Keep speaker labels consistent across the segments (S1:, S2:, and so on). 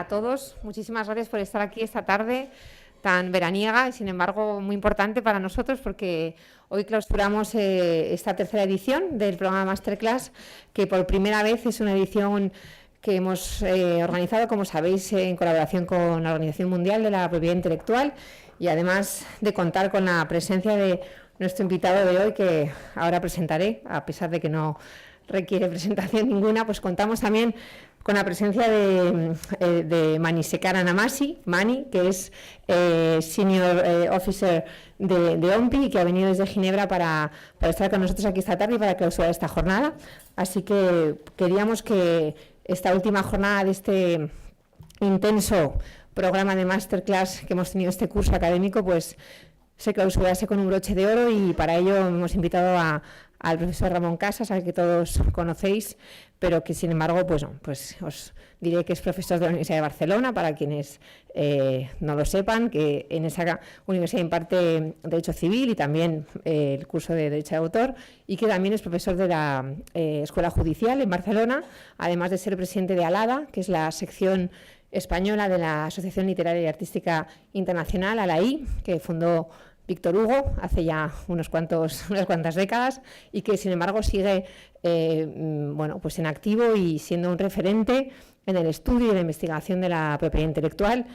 S1: todos. Muchísimas gracias por estar aquí esta tarde tan veraniega y, sin embargo, muy importante para nosotros porque hoy clausuramos esta tercera edición del programa Masterclass, que por primera vez es una edición que hemos organizado, como sabéis, en colaboración con la Organización Mundial de la Propiedad Intelectual, y además de contar con la presencia de nuestro invitado de hoy, que ahora presentaré, a pesar de que no requiere presentación ninguna, pues contamos también con la presencia de Manisekar Namasi, Mani, que es Senior Officer de OMPI y que ha venido desde Ginebra para estar con nosotros aquí esta tarde y para clausurar esta jornada. Así que queríamos que esta última jornada de este intenso programa de Masterclass que hemos tenido este curso académico, pues se clausurase con un broche de oro, y para ello hemos invitado al profesor Ramón Casas, al que todos conocéis, pero que sin embargo pues os diré que es profesor de la Universidad de Barcelona, para quienes no lo sepan, que en esa universidad imparte Derecho Civil y también el curso de Derecho de Autor, y que también es profesor de la Escuela Judicial en Barcelona, además de ser presidente de ALADA, que es la sección española de la Asociación Literaria y Artística Internacional, ALAI, que fundó Víctor Hugo hace ya unas cuantas décadas, y que sin embargo sigue pues en activo y siendo un referente en el estudio y la investigación de la propiedad intelectual.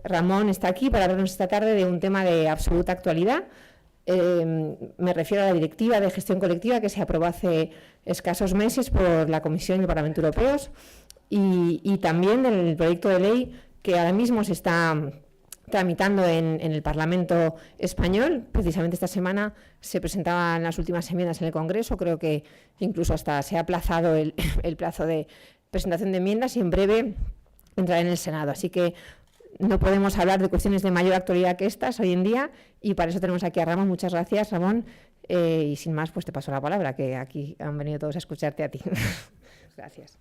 S1: Ramón está aquí para hablarnos esta tarde de un tema de absoluta actualidad. Me refiero a la Directiva de Gestión Colectiva, que se aprobó hace escasos meses por la Comisión y el Parlamento Europeos, y también del proyecto de ley que ahora mismo se está tramitando en el Parlamento español. Precisamente esta semana se presentaban las últimas enmiendas en el Congreso, creo que incluso hasta se ha aplazado el plazo de presentación de enmiendas, y en breve entrará en el Senado. Así que no podemos hablar de cuestiones de mayor actualidad que estas hoy en día, y para eso tenemos aquí a Ramón. Muchas gracias, Ramón, y sin más pues te paso la palabra, que aquí han venido todos a escucharte a ti. Gracias.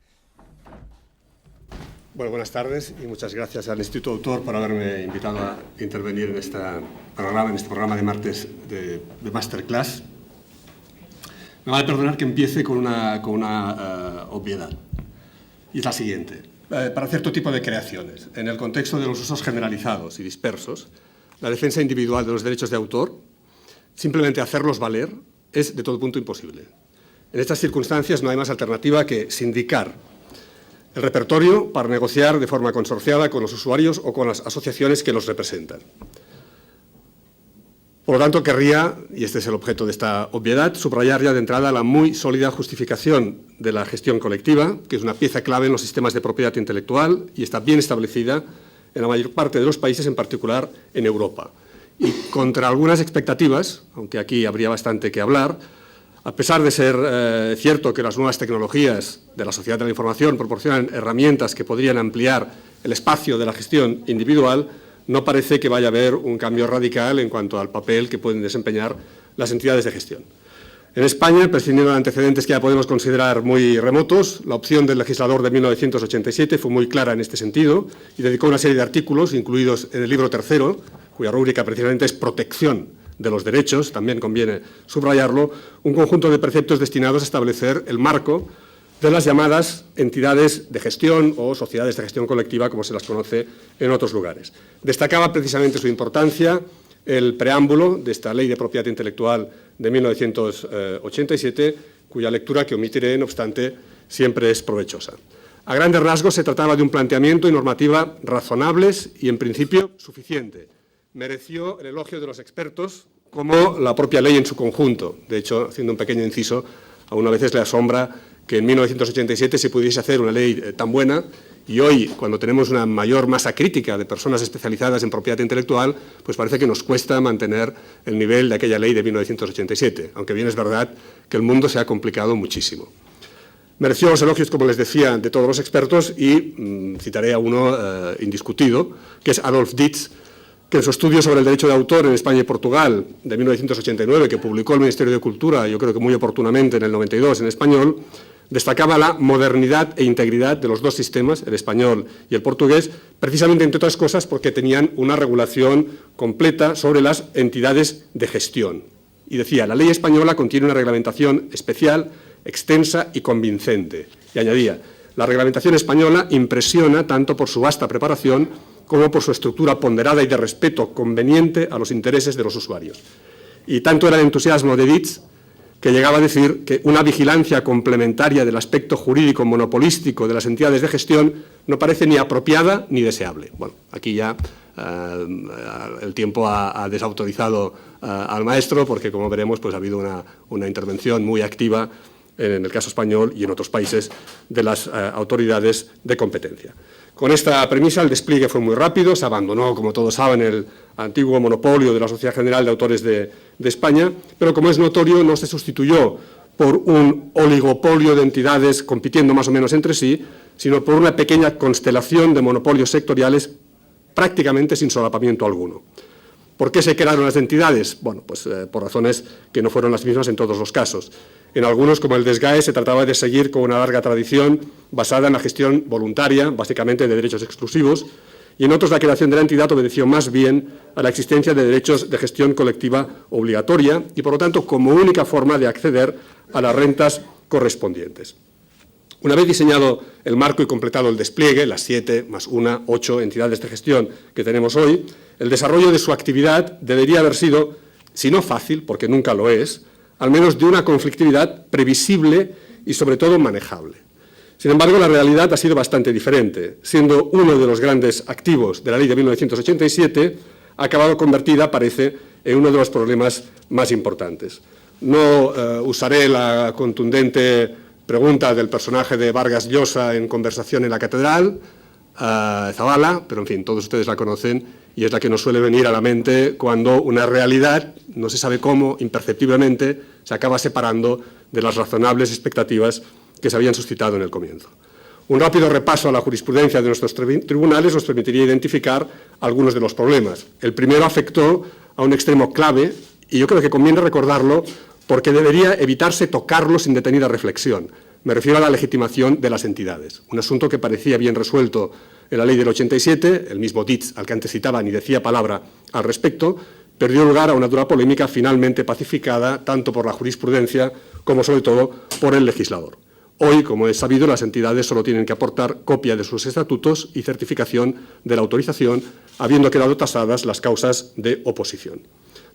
S2: Bueno, buenas tardes y muchas gracias al Instituto Autor por haberme invitado a intervenir en este programa de martes de Masterclass. Me va a perdonar que empiece con una obviedad, y es la siguiente. Para cierto tipo de creaciones, en el contexto de los usos generalizados y dispersos, la defensa individual de los derechos de autor, simplemente hacerlos valer, es de todo punto imposible. En estas circunstancias no hay más alternativa que sindicar el repertorio para negociar de forma consorciada con los usuarios o con las asociaciones que los representan. Por lo tanto, querría, y este es el objeto de esta obviedad, subrayar ya de entrada la muy sólida justificación de la gestión colectiva, que es una pieza clave en los sistemas de propiedad intelectual y está bien establecida en la mayor parte de los países, en particular en Europa. Y contra algunas expectativas, aunque aquí habría bastante que hablar, a pesar de ser cierto que las nuevas tecnologías de la sociedad de la información proporcionan herramientas que podrían ampliar el espacio de la gestión individual, no parece que vaya a haber un cambio radical en cuanto al papel que pueden desempeñar las entidades de gestión. En España, prescindiendo de antecedentes que ya podemos considerar muy remotos, la opción del legislador de 1987 fue muy clara en este sentido y dedicó una serie de artículos, incluidos en el libro tercero, cuya rúbrica precisamente es protección de los derechos, también conviene subrayarlo, un conjunto de preceptos destinados a establecer el marco de las llamadas entidades de gestión o sociedades de gestión colectiva, como se las conoce en otros lugares. Destacaba precisamente su importancia el preámbulo de esta Ley de Propiedad Intelectual de 1987, cuya lectura, que omitiré, no obstante, siempre es provechosa. A grandes rasgos se trataba de un planteamiento y normativa razonables y, en principio, suficiente. Mereció el elogio de los expertos, como la propia ley en su conjunto. De hecho, haciendo un pequeño inciso, a uno a veces le asombra que en 1987 se pudiese hacer una ley tan buena, y hoy, cuando tenemos una mayor masa crítica de personas especializadas en propiedad intelectual, pues parece que nos cuesta mantener el nivel de aquella ley de 1987, aunque bien es verdad que el mundo se ha complicado muchísimo. Mereció los elogios, como les decía, de todos los expertos, y citaré a uno indiscutido, que es Adolf Dietz, que en su estudio sobre el derecho de autor en España y Portugal de 1989, que publicó el Ministerio de Cultura, yo creo que muy oportunamente en el 92 en español, destacaba la modernidad e integridad de los dos sistemas, el español y el portugués, precisamente, entre otras cosas, porque tenían una regulación completa sobre las entidades de gestión. Y decía, la ley española contiene una reglamentación especial, extensa y convincente. Y añadía, La reglamentación española impresiona tanto por su vasta preparación como por su estructura ponderada y de respeto conveniente a los intereses de los usuarios. Y tanto era el entusiasmo de Dietz que llegaba a decir que una vigilancia complementaria del aspecto jurídico monopolístico de las entidades de gestión no parece ni apropiada ni deseable. Bueno, aquí ya el tiempo ha desautorizado al maestro porque, como veremos, pues ha habido una intervención muy activa en el caso español y en otros países de las autoridades de competencia. Con esta premisa el despliegue fue muy rápido, se abandonó, como todos saben, el antiguo monopolio de la Sociedad General de Autores de España, pero como es notorio no se sustituyó por un oligopolio de entidades compitiendo más o menos entre sí, sino por una pequeña constelación de monopolios sectoriales prácticamente sin solapamiento alguno. ¿Por qué se crearon las entidades? Bueno, pues por razones que no fueron las mismas en todos los casos. En algunos, como el de SGAE, se trataba de seguir con una larga tradición basada en la gestión voluntaria, básicamente de derechos exclusivos, y en otros la creación de la entidad obedeció más bien a la existencia de derechos de gestión colectiva obligatoria y, por lo tanto, como única forma de acceder a las rentas correspondientes. Una vez diseñado el marco y completado el despliegue, las 7 más 1, 8 entidades de gestión que tenemos hoy, el desarrollo de su actividad debería haber sido, si no fácil, porque nunca lo es, al menos de una conflictividad previsible y, sobre todo, manejable. Sin embargo, la realidad ha sido bastante diferente, siendo uno de los grandes activos de la Ley de 1987, ha acabado convertida, parece, en uno de los problemas más importantes. No usaré la contundente pregunta del personaje de Vargas Llosa en Conversación en la Catedral, Zavala, pero en fin, todos ustedes la conocen y es la que nos suele venir a la mente cuando una realidad, no se sabe cómo, imperceptiblemente, se acaba separando de las razonables expectativas que se habían suscitado en el comienzo. Un rápido repaso a la jurisprudencia de nuestros tribunales nos permitiría identificar algunos de los problemas. El primero afectó a un extremo clave y yo creo que conviene recordarlo porque debería evitarse tocarlo sin detenida reflexión. Me refiero a la legitimación de las entidades, un asunto que parecía bien resuelto en la Ley del 87, el mismo Dietz, al que antes citaba, ni decía palabra al respecto, perdió lugar a una dura polémica finalmente pacificada tanto por la jurisprudencia como, sobre todo, por el legislador. Hoy, como es sabido, las entidades solo tienen que aportar copia de sus estatutos y certificación de la autorización, habiendo quedado tasadas las causas de oposición.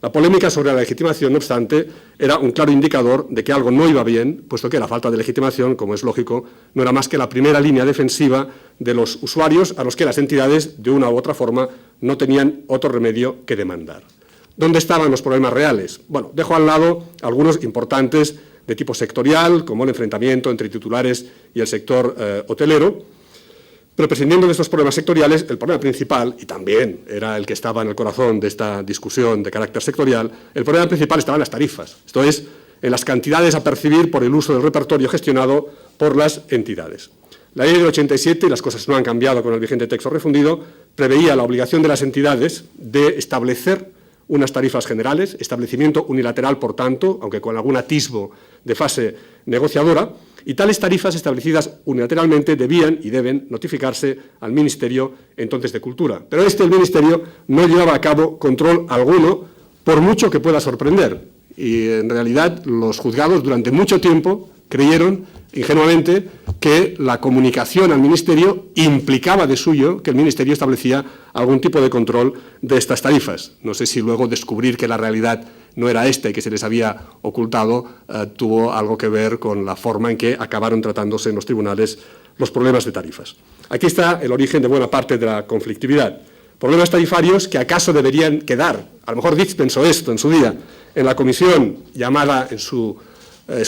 S2: La polémica sobre la legitimación, no obstante, era un claro indicador de que algo no iba bien, puesto que la falta de legitimación, como es lógico, no era más que la primera línea defensiva de los usuarios a los que las entidades, de una u otra forma, no tenían otro remedio que demandar. ¿Dónde estaban los problemas reales? Bueno, dejo al lado algunos importantes de tipo sectorial, como el enfrentamiento entre titulares y el sector hotelero. Pero prescindiendo de estos problemas sectoriales, el problema principal, y también era el que estaba en el corazón de esta discusión de carácter sectorial, el problema principal estaba en las tarifas, esto es, en las cantidades a percibir por el uso del repertorio gestionado por las entidades. La Ley del 87, y las cosas no han cambiado con el vigente texto refundido, preveía la obligación de las entidades de establecer unas tarifas generales, establecimiento unilateral, por tanto, aunque con algún atisbo de fase negociadora, y tales tarifas establecidas unilateralmente debían y deben notificarse al Ministerio entonces de Cultura. Pero el Ministerio no llevaba a cabo control alguno, por mucho que pueda sorprender. Y en realidad los juzgados durante mucho tiempo creyeron ingenuamente que la comunicación al Ministerio implicaba de suyo que el Ministerio establecía algún tipo de control de estas tarifas. No sé si luego descubrir que la realidad no era esta y que se les había ocultado tuvo algo que ver con la forma en que acabaron tratándose en los tribunales los problemas de tarifas. Aquí está el origen de buena parte de la conflictividad. Problemas tarifarios que acaso deberían quedar, a lo mejor Dietz pensó esto en su día, en la comisión llamada en sus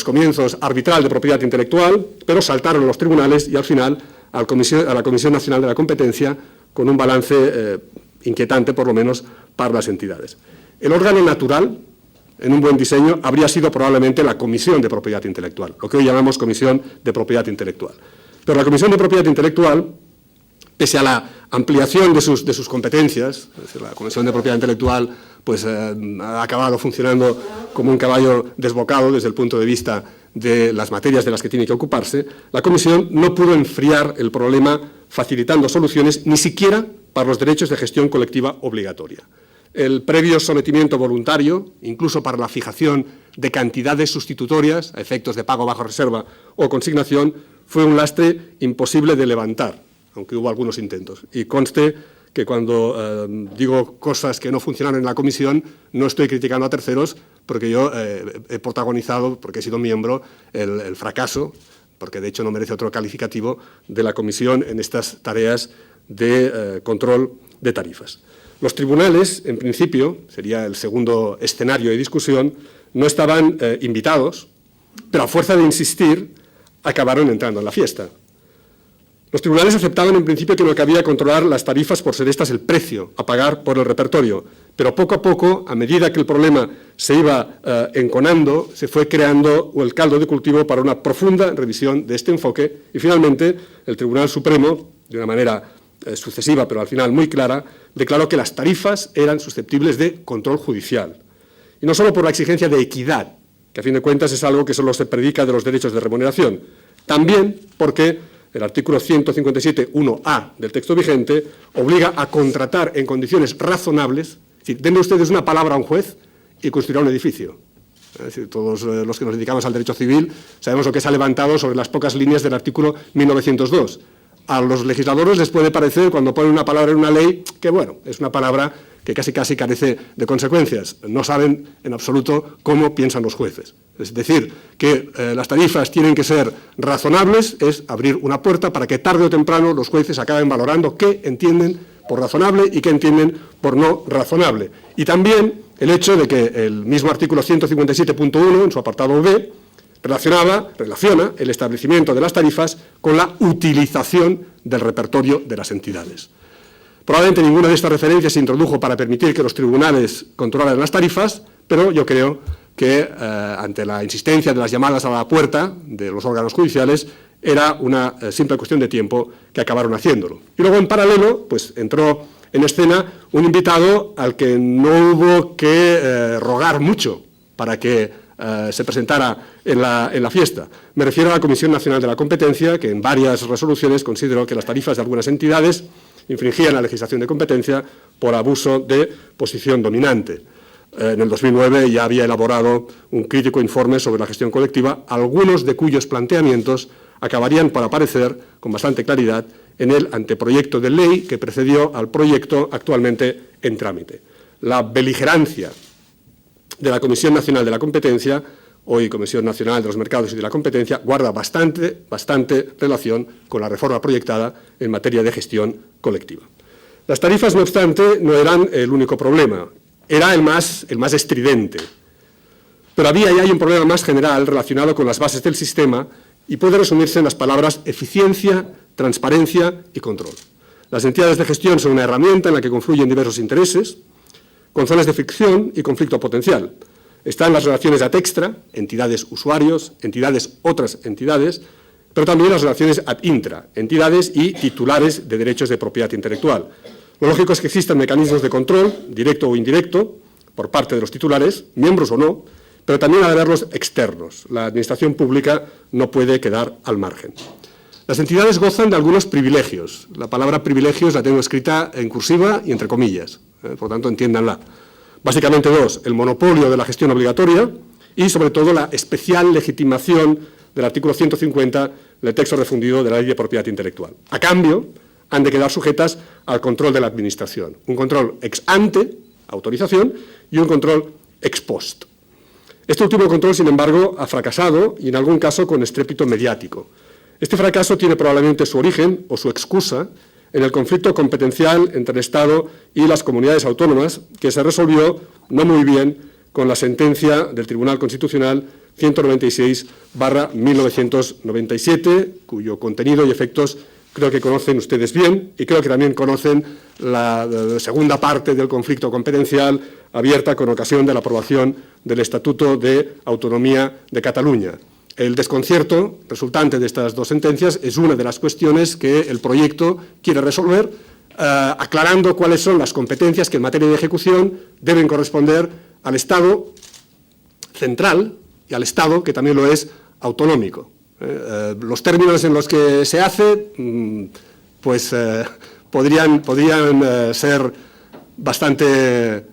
S2: comienzos arbitral de propiedad intelectual, pero saltaron a los tribunales y al final a la Comisión Nacional de la Competencia con un balance inquietante, por lo menos, para las entidades. El órgano natural, en un buen diseño, habría sido probablemente la Comisión de Propiedad Intelectual, lo que hoy llamamos Comisión de Propiedad Intelectual. Pero la Comisión de Propiedad Intelectual, pese a la ampliación de sus competencias, es decir, la Comisión de Propiedad Intelectual pues, ha acabado funcionando como un caballo desbocado desde el punto de vista de las materias de las que tiene que ocuparse, la Comisión no pudo enfriar el problema facilitando soluciones ni siquiera para los derechos de gestión colectiva obligatoria. El previo sometimiento voluntario, incluso para la fijación de cantidades sustitutorias a efectos de pago bajo reserva o consignación, fue un lastre imposible de levantar, aunque hubo algunos intentos. Y conste que cuando digo cosas que no funcionaron en la comisión, no estoy criticando a terceros, porque yo he protagonizado, porque he sido miembro, el fracaso, porque de hecho no merece otro calificativo, de la comisión en estas tareas de control de tarifas. Los tribunales, en principio, sería el segundo escenario de discusión, no estaban invitados, pero a fuerza de insistir, acabaron entrando en la fiesta. Los tribunales aceptaban en principio que no cabía controlar las tarifas por ser estas el precio a pagar por el repertorio, pero poco a poco, a medida que el problema se iba enconando, se fue creando el caldo de cultivo para una profunda revisión de este enfoque y finalmente el Tribunal Supremo, de una manera sucesiva pero al final muy clara, declaró que las tarifas eran susceptibles de control judicial. Y no solo por la exigencia de equidad, que a fin de cuentas es algo que solo se predica de los derechos de remuneración, también porque el artículo 157.1a del texto vigente obliga a contratar en condiciones razonables, es decir, denle ustedes una palabra a un juez y construirá un edificio. Es decir, todos los que nos dedicamos al derecho civil sabemos lo que se ha levantado sobre las pocas líneas del artículo 1902. A los legisladores les puede parecer, cuando ponen una palabra en una ley, que bueno, es una palabra que casi carece de consecuencias. No saben en absoluto cómo piensan los jueces. Es decir, que las tarifas tienen que ser razonables, es abrir una puerta para que tarde o temprano los jueces acaben valorando qué entienden por razonable y qué entienden por no razonable. Y también el hecho de que el mismo artículo 157.1, en su apartado B, relaciona el establecimiento de las tarifas con la utilización del repertorio de las entidades. Probablemente ninguna de estas referencias se introdujo para permitir que los tribunales controlaran las tarifas, pero yo creo que ante la insistencia de las llamadas a la puerta de los órganos judiciales era una simple cuestión de tiempo que acabaron haciéndolo. Y luego, en paralelo, pues entró en escena un invitado al que no hubo que rogar mucho para que se presentara en la fiesta. Me refiero a la Comisión Nacional de la Competencia, que en varias resoluciones consideró que las tarifas de algunas entidades infringían la legislación de competencia por abuso de posición dominante. En el 2009 ya había elaborado un crítico informe sobre la gestión colectiva, algunos de cuyos planteamientos acabarían por aparecer con bastante claridad en el anteproyecto de ley que precedió al proyecto actualmente en trámite. La beligerancia de la Comisión Nacional de la Competencia, hoy Comisión Nacional de los Mercados y de la Competencia, guarda bastante relación con la reforma proyectada en materia de gestión colectiva. Las tarifas, no obstante, no eran el único problema, era el más estridente. Pero había y hay un problema más general relacionado con las bases del sistema y puede resumirse en las palabras eficiencia, transparencia y control. Las entidades de gestión son una herramienta en la que confluyen diversos intereses, con zonas de fricción y conflicto potencial. Están las relaciones ad extra, entidades usuarios, entidades otras entidades, pero también las relaciones ad intra, entidades y titulares de derechos de propiedad intelectual. Lo lógico es que existan mecanismos de control, directo o indirecto, por parte de los titulares, miembros o no, pero también ha de haberlos externos. La administración pública no puede quedar al margen. Las entidades gozan de algunos privilegios. La palabra privilegios la tengo escrita en cursiva y entre comillas, por tanto entiéndanla. Básicamente dos: el monopolio de la gestión obligatoria y, sobre todo, la especial legitimación del artículo 150 del texto refundido de la Ley de Propiedad Intelectual. A cambio, han de quedar sujetas al control de la Administración. Un control ex ante, autorización, y un control ex post. Este último control, sin embargo, ha fracasado y en algún caso con estrépito mediático. Este fracaso tiene probablemente su origen o su excusa en el conflicto competencial entre el Estado y las comunidades autónomas, que se resolvió no muy bien con la sentencia del Tribunal Constitucional 196/1997, cuyo contenido y efectos creo que conocen ustedes bien y creo que también conocen la segunda parte del conflicto competencial abierta con ocasión de la aprobación del Estatuto de Autonomía de Cataluña. El desconcierto resultante de estas dos sentencias es una de las cuestiones que el proyecto quiere resolver, aclarando cuáles son las competencias que en materia de ejecución deben corresponder al Estado central y al Estado, que también lo es, autonómico. Los términos en los que se hace podrían ser bastante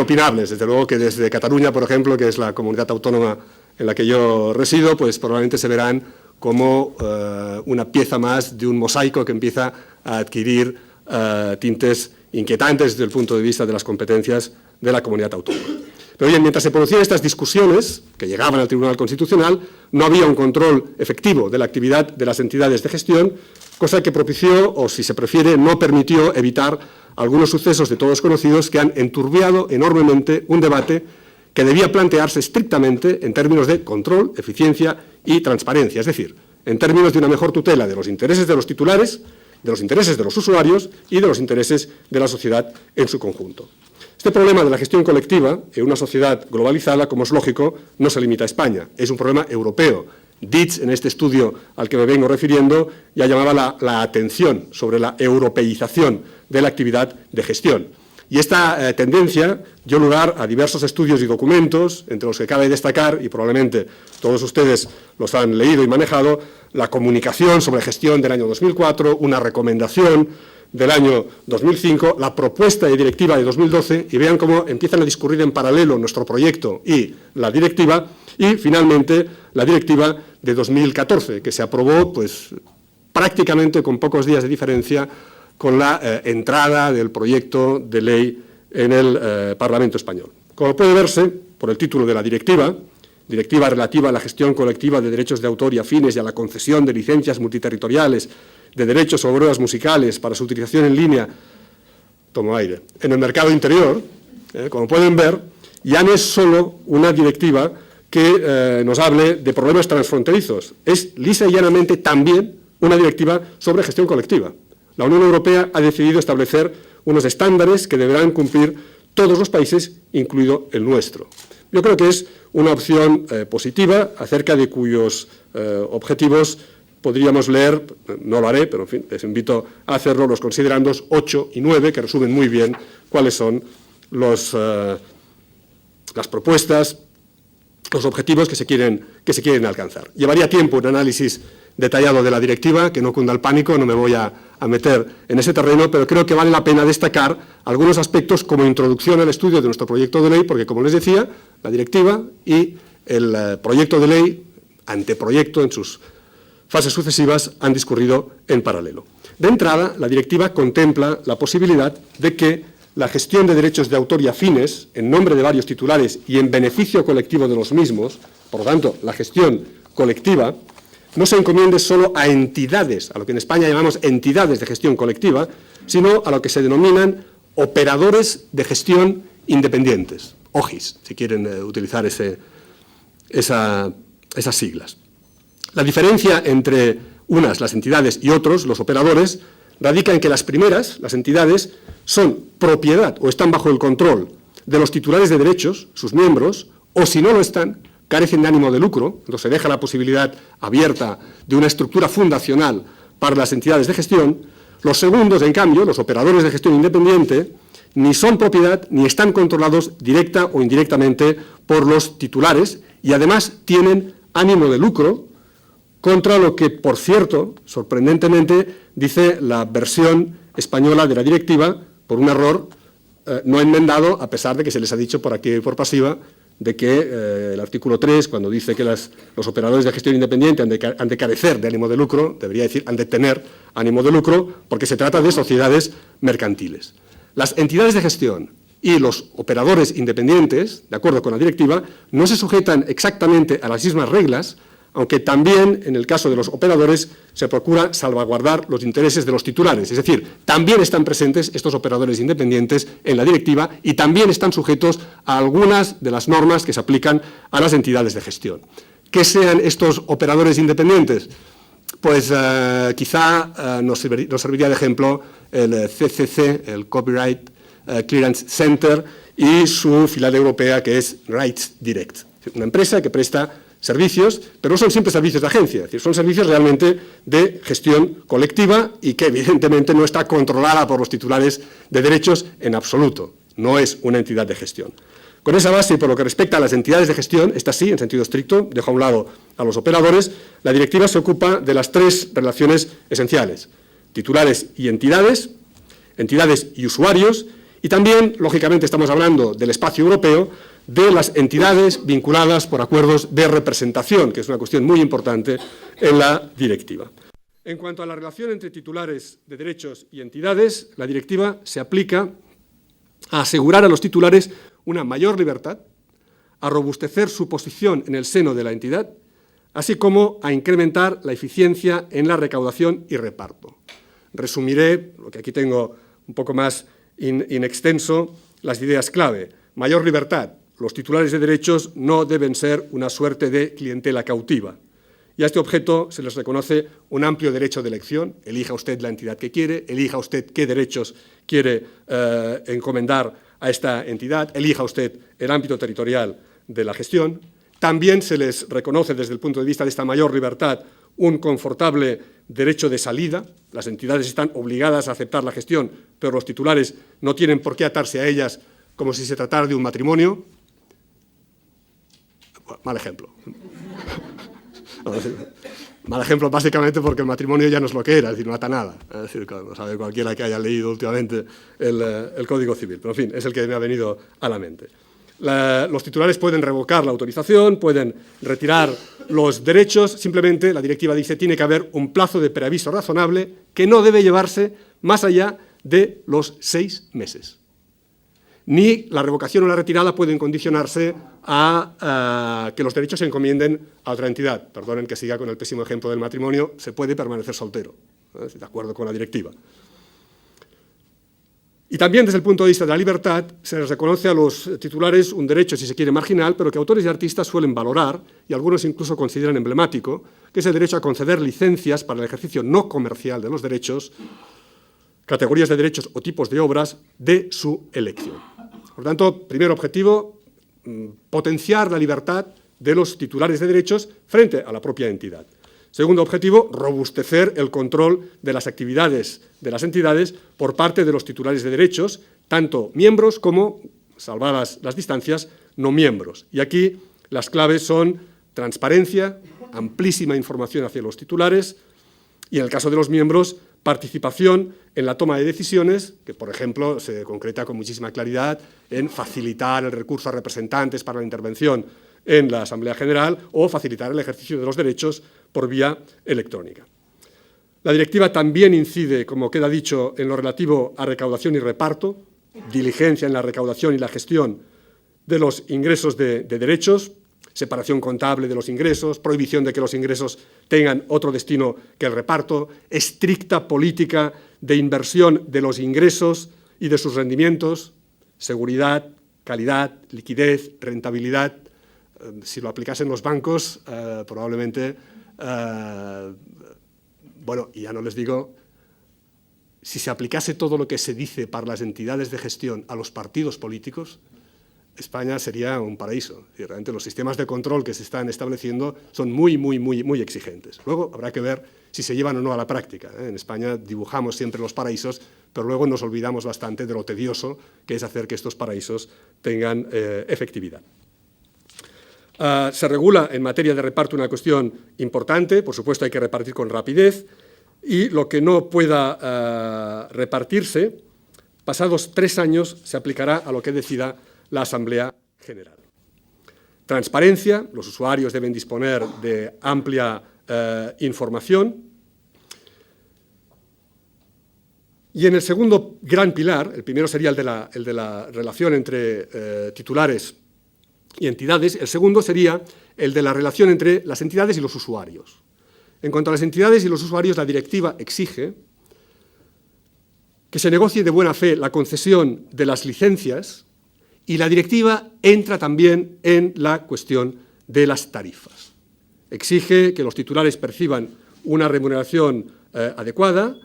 S2: opinables. Desde luego que desde Cataluña, por ejemplo, que es la comunidad autónoma en la que yo resido, pues probablemente se verán como una pieza más de un mosaico que empieza a adquirir tintes inquietantes desde el punto de vista de las competencias de la comunidad autónoma. Pero bien, mientras se producían estas discusiones, que llegaban al Tribunal Constitucional, no había un control efectivo de la actividad de las entidades de gestión, cosa que propició, o si se prefiere, no permitió evitar algunos sucesos de todos conocidos que han enturbiado enormemente un debate que debía plantearse estrictamente en términos de control, eficiencia y transparencia, es decir, en términos de una mejor tutela de los intereses de los titulares, de los intereses de los usuarios y de los intereses de la sociedad en su conjunto. Este problema de la gestión colectiva en una sociedad globalizada, como es lógico, no se limita a España, es un problema europeo. Dietz, en este estudio al que me vengo refiriendo, ya llamaba la atención sobre la europeización de la actividad de gestión. Y esta tendencia dio lugar a diversos estudios y documentos, entre los que cabe destacar, y probablemente todos ustedes los han leído y manejado, la comunicación sobre gestión del año 2004, una recomendación del año 2005, la propuesta de directiva de 2012, y vean cómo empiezan a discurrir en paralelo nuestro proyecto y la directiva, y finalmente la directiva de 2014, que se aprobó pues, prácticamente con pocos días de diferencia con la entrada del proyecto de ley en el Parlamento español. Como puede verse por el título de la directiva, directiva relativa a la gestión colectiva de derechos de autor y afines y a la concesión de licencias multiterritoriales de derechos sobre obras musicales para su utilización en línea, tomo aire, en el mercado interior, como pueden ver, ya no es solo una directiva que nos hable de problemas transfronterizos, es lisa y llanamente también una directiva sobre gestión colectiva. La Unión Europea ha decidido establecer unos estándares que deberán cumplir todos los países, incluido el nuestro. Yo creo que es una opción positiva, acerca de cuyos objetivos podríamos leer, no lo haré, pero en fin, les invito a hacerlo, los considerandos 8 y 9, que resumen muy bien cuáles son las propuestas, los objetivos que se quieren alcanzar. Llevaría tiempo un análisis detallado de la directiva, que no cunda el pánico, no me voy a meter en ese terreno, pero creo que vale la pena destacar algunos aspectos como introducción al estudio de nuestro proyecto de ley, porque, como les decía, la directiva y el proyecto de ley, anteproyecto en sus fases sucesivas, han discurrido en paralelo. De entrada, la directiva contempla la posibilidad de que la gestión de derechos de autor y afines, en nombre de varios titulares y en beneficio colectivo de los mismos, por lo tanto, la gestión colectiva, no se encomiende solo a entidades, a lo que en España llamamos entidades de gestión colectiva, sino a lo que se denominan operadores de gestión independientes, OGIs, si quieren utilizar esas siglas. La diferencia entre las entidades y otros, los operadores, radica en que las primeras, las entidades, son propiedad o están bajo el control de los titulares de derechos, sus miembros, o si no lo están, carecen de ánimo de lucro, entonces se deja la posibilidad abierta de una estructura fundacional para las entidades de gestión. Los segundos, en cambio, los operadores de gestión independiente, ni son propiedad ni están controlados directa o indirectamente por los titulares y además tienen ánimo de lucro, contra lo que, por cierto, sorprendentemente, dice la versión española de la directiva, por un error no enmendado, a pesar de que se les ha dicho por activa y por pasiva, de que el artículo 3, cuando dice que los operadores de gestión independiente han de carecer de ánimo de lucro, debería decir han de tener ánimo de lucro, porque se trata de sociedades mercantiles. Las entidades de gestión y los operadores independientes, de acuerdo con la directiva, no se sujetan exactamente a las mismas reglas, aunque también, en el caso de los operadores, se procura salvaguardar los intereses de los titulares. Es decir, también están presentes estos operadores independientes en la directiva y también están sujetos a algunas de las normas que se aplican a las entidades de gestión. ¿Qué sean estos operadores independientes? Pues quizá nos serviría de ejemplo el CCC, el Copyright Clearance Center, y su filial europea, que es Rights Direct, una empresa que presta servicios, pero no son siempre servicios de agencia, es decir, son servicios realmente de gestión colectiva y que evidentemente no está controlada por los titulares de derechos en absoluto, no es una entidad de gestión. Con esa base y por lo que respecta a las entidades de gestión, esta sí, en sentido estricto, dejo a un lado a los operadores, la directiva se ocupa de las tres relaciones esenciales: titulares y entidades y usuarios, y también, lógicamente, estamos hablando del espacio europeo, de las entidades vinculadas por acuerdos de representación, que es una cuestión muy importante en la directiva. En cuanto a la relación entre titulares de derechos y entidades, la directiva se aplica a asegurar a los titulares una mayor libertad, a robustecer su posición en el seno de la entidad, así como a incrementar la eficiencia en la recaudación y reparto. Resumiré, lo que aquí tengo un poco más in extenso, las ideas clave. Mayor libertad. Los titulares de derechos no deben ser una suerte de clientela cautiva. Y a este objeto se les reconoce un amplio derecho de elección. Elija usted la entidad que quiere, elija usted qué derechos quiere encomendar a esta entidad, elija usted el ámbito territorial de la gestión. También se les reconoce, desde el punto de vista de esta mayor libertad, un confortable derecho de salida. Las entidades están obligadas a aceptar la gestión, pero los titulares no tienen por qué atarse a ellas como si se tratara de un matrimonio. Mal ejemplo. Mal ejemplo básicamente porque el matrimonio ya no es lo que era, es decir, no ata nada. Es decir, no sabe cualquiera que haya leído últimamente el Código Civil, pero en fin, es el que me ha venido a la mente. Los titulares pueden revocar la autorización, pueden retirar los derechos, simplemente la directiva dice que tiene que haber un plazo de preaviso razonable que no debe llevarse más allá de los 6 meses. Ni la revocación o la retirada pueden condicionarse a que los derechos se encomienden a otra entidad. Perdonen que siga con el pésimo ejemplo del matrimonio, se puede permanecer soltero, de acuerdo con la directiva. Y también desde el punto de vista de la libertad se les reconoce a los titulares un derecho, si se quiere, marginal, pero que autores y artistas suelen valorar, y algunos incluso consideran emblemático, que es el derecho a conceder licencias para el ejercicio no comercial de los derechos, categorías de derechos o tipos de obras de su elección. Por tanto, primer objetivo, potenciar la libertad de los titulares de derechos frente a la propia entidad. Segundo objetivo, robustecer el control de las actividades de las entidades por parte de los titulares de derechos, tanto miembros como, salvadas las distancias, no miembros. Y aquí las claves son transparencia, amplísima información hacia los titulares y, en el caso de los miembros, participación en la toma de decisiones, que, por ejemplo, se concreta con muchísima claridad en facilitar el recurso a representantes para la intervención en la Asamblea General o facilitar el ejercicio de los derechos por vía electrónica. La directiva también incide, como queda dicho, en lo relativo a recaudación y reparto, diligencia en la recaudación y la gestión de los ingresos de derechos, separación contable de los ingresos, prohibición de que los ingresos tengan otro destino que el reparto, estricta política de inversión de los ingresos y de sus rendimientos, seguridad, calidad, liquidez, rentabilidad. Si lo aplicasen los bancos, probablemente, bueno, y ya no les digo, si se aplicase todo lo que se dice para las entidades de gestión a los partidos políticos, España sería un paraíso. Y realmente los sistemas de control que se están estableciendo son muy exigentes. Luego habrá que ver si se llevan o no a la práctica. En España dibujamos siempre los paraísos, pero luego nos olvidamos bastante de lo tedioso que es hacer que estos paraísos tengan efectividad. Se regula en materia de reparto una cuestión importante, por supuesto hay que repartir con rapidez, y lo que no pueda repartirse, pasados 3 años se aplicará a lo que decida la Asamblea General. Transparencia, los usuarios deben disponer de amplia información. Y en el segundo gran pilar, el primero sería el de la relación entre titulares y entidades, el segundo sería el de la relación entre las entidades y los usuarios. En cuanto a las entidades y los usuarios, la directiva exige que se negocie de buena fe la concesión de las licencias y la directiva entra también en la cuestión de las tarifas. Exige que los titulares perciban una remuneración adecuada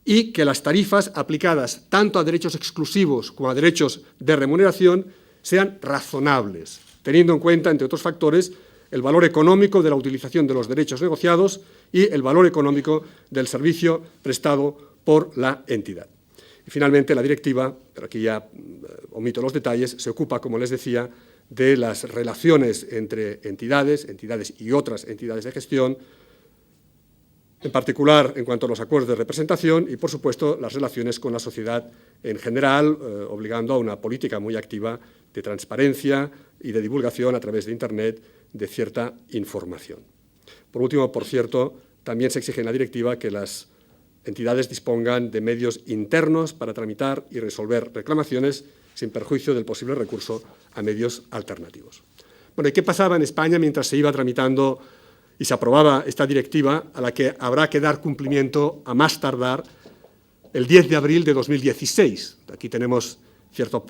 S2: y que las tarifas aplicadas tanto a derechos exclusivos como a derechos de remuneración sean razonables, teniendo en cuenta, entre otros factores, el valor económico de la utilización de los derechos negociados y el valor económico del servicio prestado por la entidad. Y finalmente, la directiva, pero aquí ya omito los detalles, se ocupa, como les decía, de las relaciones entre entidades y otras entidades de gestión, en particular en cuanto a los acuerdos de representación y, por supuesto, las relaciones con la sociedad en general, obligando a una política muy activa de transparencia y de divulgación a través de Internet de cierta información. Por último, por cierto, también se exige en la directiva que las entidades dispongan de medios internos para tramitar y resolver reclamaciones sin perjuicio del posible recurso a medios alternativos. Bueno, ¿y qué pasaba en España mientras se iba tramitando y se aprobaba esta directiva a la que habrá que dar cumplimiento a más tardar el 10 de abril de 2016? Aquí tenemos cierto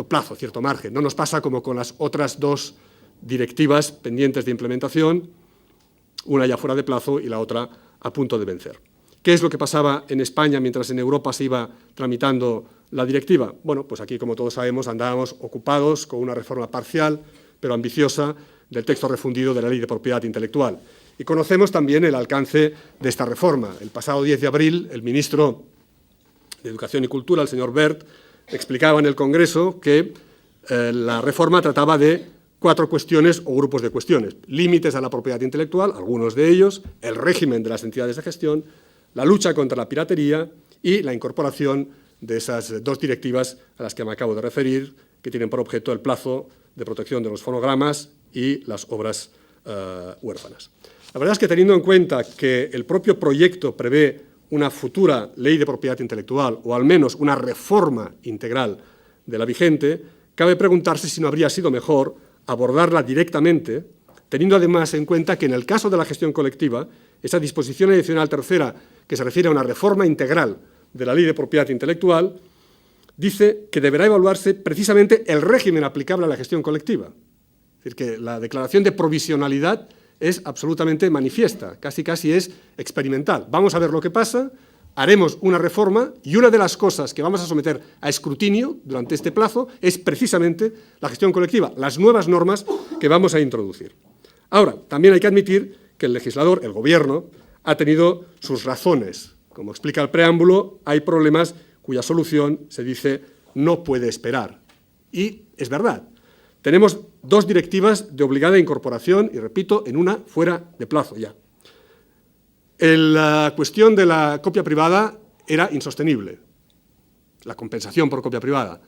S2: plazo, cierto margen. No nos pasa como con las otras dos directivas pendientes de implementación, una ya fuera de plazo y la otra a punto de vencer. ¿Qué es lo que pasaba en España mientras en Europa se iba tramitando la directiva? Bueno, pues aquí, como todos sabemos, andábamos ocupados con una reforma parcial, pero ambiciosa, del texto refundido de la Ley de Propiedad Intelectual. Y conocemos también el alcance de esta reforma. El pasado 10 de abril, el ministro de Educación y Cultura, el señor Wert, explicaba en el Congreso que la reforma trataba de 4 cuestiones o grupos de cuestiones: límites a la propiedad intelectual, algunos de ellos, el régimen de las entidades de gestión, la lucha contra la piratería y la incorporación de esas 2 directivas a las que me acabo de referir, que tienen por objeto el plazo de protección de los fonogramas y las obras huérfanas. La verdad es que, teniendo en cuenta que el propio proyecto prevé una futura ley de propiedad intelectual, o al menos una reforma integral de la vigente, cabe preguntarse si no habría sido mejor abordarla directamente, teniendo además en cuenta que en el caso de la gestión colectiva, esa disposición adicional tercera, que se refiere a una reforma integral de la ley de propiedad intelectual, dice que deberá evaluarse precisamente el régimen aplicable a la gestión colectiva. Es decir, que la declaración de provisionalidad es absolutamente manifiesta, casi es experimental. Vamos a ver lo que pasa, haremos una reforma y una de las cosas que vamos a someter a escrutinio durante este plazo es precisamente la gestión colectiva, las nuevas normas que vamos a introducir. Ahora, también hay que admitir que el legislador, el Gobierno, ha tenido sus razones. Como explica el preámbulo, hay problemas cuya solución, se dice, no puede esperar. Y es verdad. Tenemos 2 directivas de obligada incorporación y, repito, en una fuera de plazo ya. La cuestión de la copia privada era insostenible, la compensación por copia privada.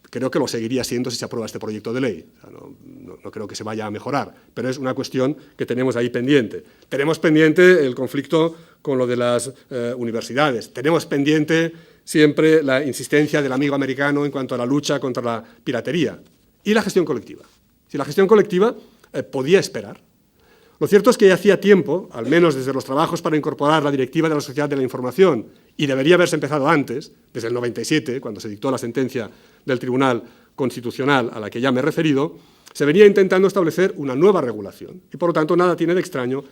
S2: Creo que lo seguiría siendo si se aprueba este proyecto de ley. O sea, no creo que se vaya a mejorar, pero es una cuestión que tenemos ahí pendiente. Tenemos pendiente el conflicto con lo de las universidades. Tenemos pendiente siempre la insistencia del amigo americano en cuanto a la lucha contra la piratería. Y la gestión colectiva. Si la gestión colectiva podía esperar. Lo cierto es que ya hacía tiempo, al menos desde los trabajos para incorporar la Directiva de la Sociedad de la Información, y debería haberse empezado antes, desde el 97, cuando se dictó la sentencia del Tribunal Constitucional a la que ya me he referido, se venía intentando establecer una nueva regulación. Y, por lo tanto, nada tiene de extraño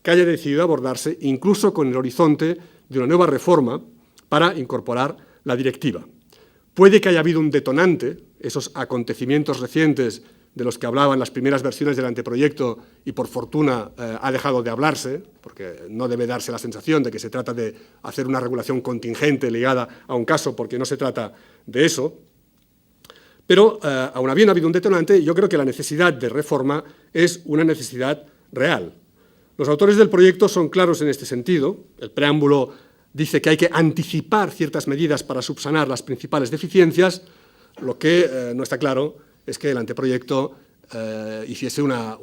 S2: que haya decidido abordarse, incluso con el horizonte de una nueva reforma para incorporar la directiva. Puede que haya habido un detonante, esos acontecimientos recientes de los que hablaban las primeras versiones del anteproyecto y, por fortuna, ha dejado de hablarse, porque no debe darse la sensación de que se trata de hacer una regulación contingente ligada a un caso, porque no se trata de eso. Pero, aun habiendo habido un detonante, yo creo que la necesidad de reforma es una necesidad real. Los autores del proyecto son claros en este sentido. El preámbulo dice que hay que anticipar ciertas medidas para subsanar las principales deficiencias. Lo que no está claro es que el anteproyecto hiciese una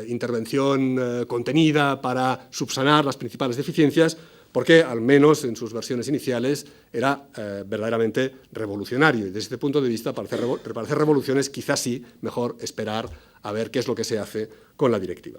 S2: intervención contenida para subsanar las principales deficiencias, porque, al menos en sus versiones iniciales, era verdaderamente revolucionario. Y desde este punto de vista, para hacer revoluciones, quizás sí, mejor esperar a ver qué es lo que se hace con la directiva.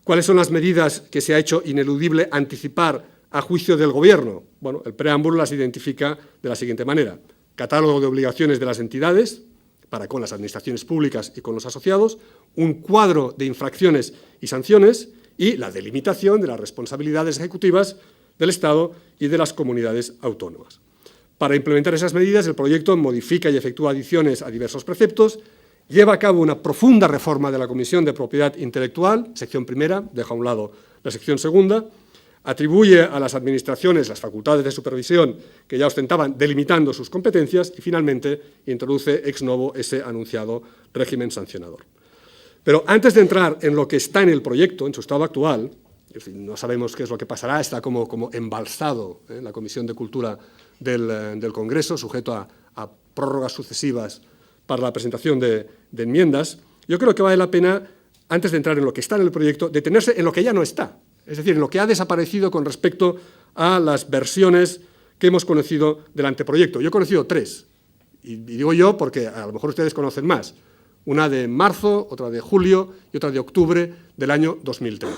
S2: ¿Cuáles son las medidas que se ha hecho ineludible anticipar a juicio del Gobierno? Bueno, el preámbulo las identifica de la siguiente manera: catálogo de obligaciones de las entidades para con las administraciones públicas y con los asociados, un cuadro de infracciones y sanciones y la delimitación de las responsabilidades ejecutivas del Estado y de las comunidades autónomas. Para implementar esas medidas, el proyecto modifica y efectúa adiciones a diversos preceptos, lleva a cabo una profunda reforma de la Comisión de Propiedad Intelectual, sección primera, deja a un lado la sección segunda, atribuye a las administraciones las facultades de supervisión que ya ostentaban, delimitando sus competencias, y finalmente introduce ex novo ese anunciado régimen sancionador. Pero antes de entrar en lo que está en el proyecto, en su estado actual, En fin, no sabemos qué es lo que pasará, está como embalsado en la Comisión de Cultura del Congreso, sujeto a prórrogas sucesivas para la presentación de enmiendas. Yo creo que vale la pena, antes de entrar en lo que está en el proyecto, detenerse en lo que ya no está, es decir, en lo que ha desaparecido con respecto a las versiones que hemos conocido del anteproyecto. Yo he conocido 3, y digo yo porque a lo mejor ustedes conocen más. Una de marzo, otra de julio y otra de octubre del año 2013.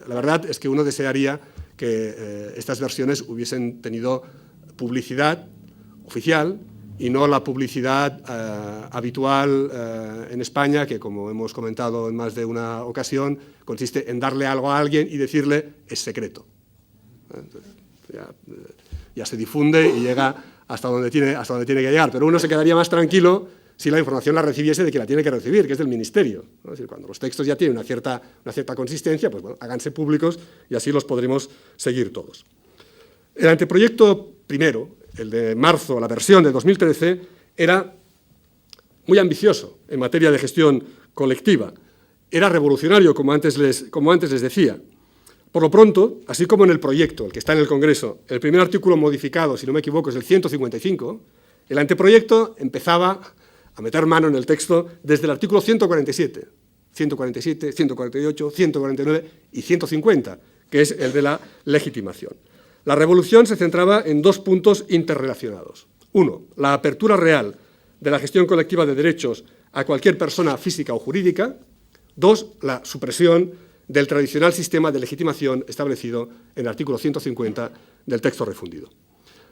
S2: La verdad es que uno desearía que estas versiones hubiesen tenido publicidad oficial y no la publicidad habitual en España, que, como hemos comentado en más de una ocasión, consiste en darle algo a alguien y decirle es secreto. Entonces, ya se difunde y llega hasta donde tiene que llegar, pero uno se quedaría más tranquilo si la información la recibiese de quien la tiene que recibir, que es del Ministerio, ¿no? Es decir, cuando los textos ya tienen una cierta consistencia, pues bueno, háganse públicos y así los podremos seguir todos. El anteproyecto primero, el de marzo, la versión de 2013, era muy ambicioso en materia de gestión colectiva. Era revolucionario, como antes les decía. Por lo pronto, así como en el proyecto, el que está en el Congreso, el primer artículo modificado, si no me equivoco, es el 155, el anteproyecto empezaba a meter mano en el texto desde el artículo 147, 147, 148, 149 y 150, que es el de la legitimación. La revolución se centraba en 2 puntos interrelacionados. 1, la apertura real de la gestión colectiva de derechos a cualquier persona física o jurídica. 2, la supresión del tradicional sistema de legitimación establecido en el artículo 150 del texto refundido.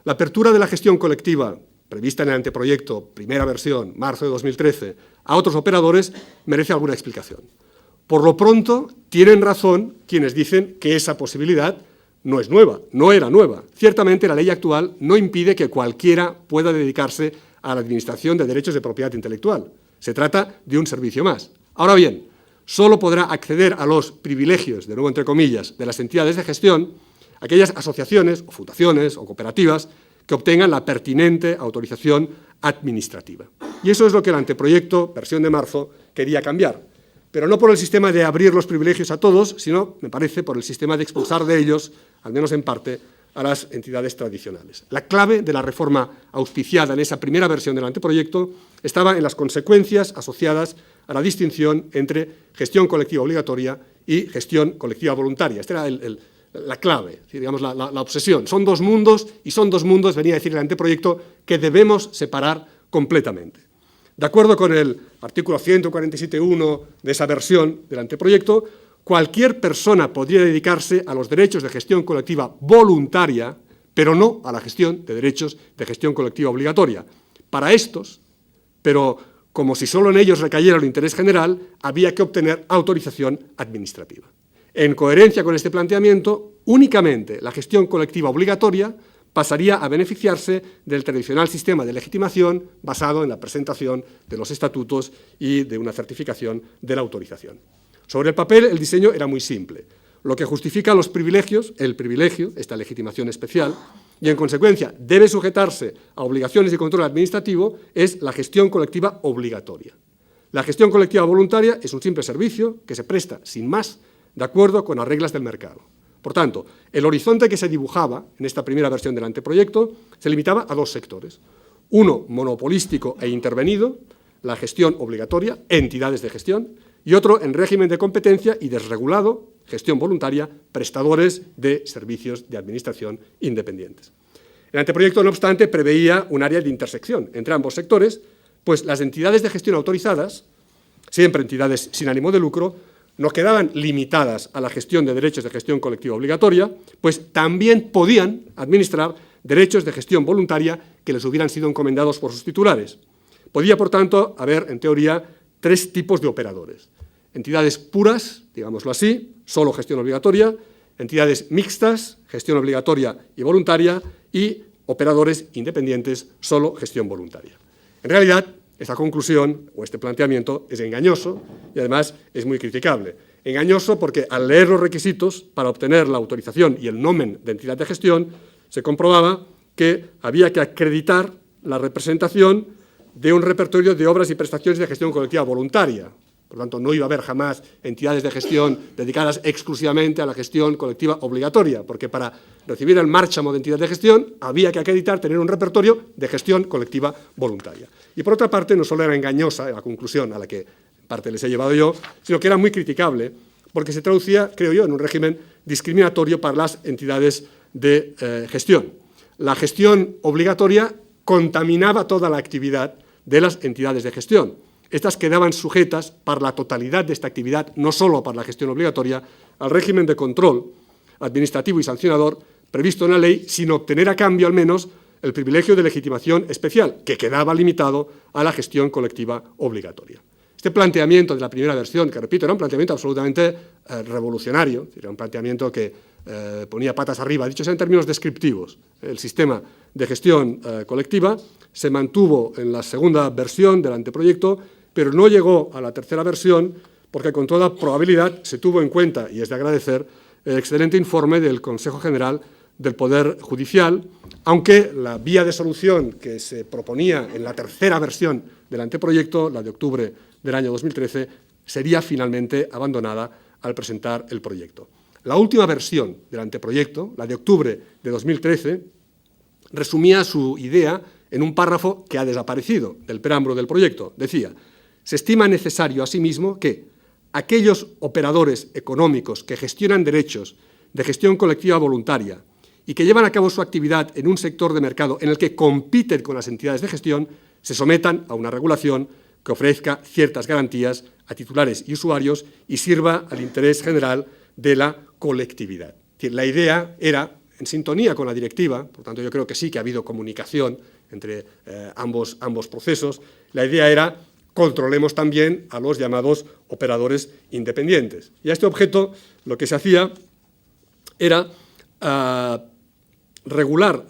S2: La apertura de la gestión colectiva prevista en el anteproyecto, primera versión, marzo de 2013, a otros operadores, merece alguna explicación. Por lo pronto, tienen razón quienes dicen que esa posibilidad no es nueva, no era nueva. Ciertamente, la ley actual no impide que cualquiera pueda dedicarse a la administración de derechos de propiedad intelectual. Se trata de un servicio más. Ahora bien, solo podrá acceder a los privilegios, de nuevo entre comillas, de las entidades de gestión aquellas asociaciones, o fundaciones, o cooperativas que obtengan la pertinente autorización administrativa. Y eso es lo que el anteproyecto, versión de marzo, quería cambiar. Pero no por el sistema de abrir los privilegios a todos, sino, me parece, por el sistema de expulsar de ellos, al menos en parte, a las entidades tradicionales. La clave de la reforma auspiciada en esa primera versión del anteproyecto estaba en las consecuencias asociadas a la distinción entre gestión colectiva obligatoria y gestión colectiva voluntaria. Esta era la clave, digamos, la obsesión. Son 2 mundos, y son 2 mundos, venía a decir el anteproyecto, que debemos separar completamente. De acuerdo con el artículo 147.1 de esa versión del anteproyecto, cualquier persona podría dedicarse a los derechos de gestión colectiva voluntaria, pero no a la gestión de derechos de gestión colectiva obligatoria. Para estos, pero como si solo en ellos recayera el interés general, había que obtener autorización administrativa. En coherencia con este planteamiento, únicamente la gestión colectiva obligatoria pasaría a beneficiarse del tradicional sistema de legitimación basado en la presentación de los estatutos y de una certificación de la autorización. Sobre el papel, el diseño era muy simple. Lo que justifica los privilegios, el privilegio, esta legitimación especial, y en consecuencia debe sujetarse a obligaciones de control administrativo, es la gestión colectiva obligatoria. La gestión colectiva voluntaria es un simple servicio que se presta sin más de acuerdo con las reglas del mercado. Por tanto, el horizonte que se dibujaba en esta primera versión del anteproyecto se limitaba a 2 sectores. Uno monopolístico e intervenido, la gestión obligatoria, entidades de gestión, y otro en régimen de competencia y desregulado, gestión voluntaria, prestadores de servicios de administración independientes. El anteproyecto, no obstante, preveía un área de intersección entre ambos sectores, pues las entidades de gestión autorizadas, siempre entidades sin ánimo de lucro, no quedaban limitadas a la gestión de derechos de gestión colectiva obligatoria, pues también podían administrar derechos de gestión voluntaria que les hubieran sido encomendados por sus titulares. Podía, por tanto, haber, en teoría, 3 tipos de operadores. Entidades puras, digámoslo así, solo gestión obligatoria, entidades mixtas, gestión obligatoria y voluntaria, y operadores independientes, solo gestión voluntaria. En realidad, esta conclusión o este planteamiento es engañoso y además es muy criticable. Engañoso porque al leer los requisitos para obtener la autorización y el nomen de entidad de gestión, se comprobaba que había que acreditar la representación de un repertorio de obras y prestaciones de gestión colectiva voluntaria. Por lo tanto, no iba a haber jamás entidades de gestión dedicadas exclusivamente a la gestión colectiva obligatoria, porque para recibir el márchamo de entidad de gestión había que acreditar tener un repertorio de gestión colectiva voluntaria. Y por otra parte, no solo era engañosa la conclusión a la que en parte les he llevado yo, sino que era muy criticable, porque se traducía, creo yo, en un régimen discriminatorio para las entidades de gestión. La gestión obligatoria contaminaba toda la actividad de las entidades de gestión. Estas quedaban sujetas para la totalidad de esta actividad, no solo para la gestión obligatoria, al régimen de control administrativo y sancionador previsto en la ley, sin obtener a cambio al menos el privilegio de legitimación especial, que quedaba limitado a la gestión colectiva obligatoria. Este planteamiento de la primera versión, que repito, era un planteamiento absolutamente revolucionario, era un planteamiento que ponía patas arriba, dicho sea en términos descriptivos, el sistema de gestión colectiva se mantuvo en la segunda versión del anteproyecto, pero no llegó a la tercera versión porque con toda probabilidad se tuvo en cuenta, y es de agradecer, el excelente informe del Consejo General del Poder Judicial, aunque la vía de solución que se proponía en la tercera versión del anteproyecto, la de octubre del año 2013, sería finalmente abandonada al presentar el proyecto. La última versión del anteproyecto, la de octubre de 2013, resumía su idea en un párrafo que ha desaparecido del preámbulo del proyecto. Decía: se estima necesario asimismo que aquellos operadores económicos que gestionan derechos de gestión colectiva voluntaria y que llevan a cabo su actividad en un sector de mercado en el que compiten con las entidades de gestión, se sometan a una regulación que ofrezca ciertas garantías a titulares y usuarios y sirva al interés general de la colectividad. La idea era en sintonía con la directiva, por tanto yo creo que sí que ha habido comunicación entre ambos procesos. La idea era: controlemos también a los llamados operadores independientes. Y a este objeto lo que se hacía era regular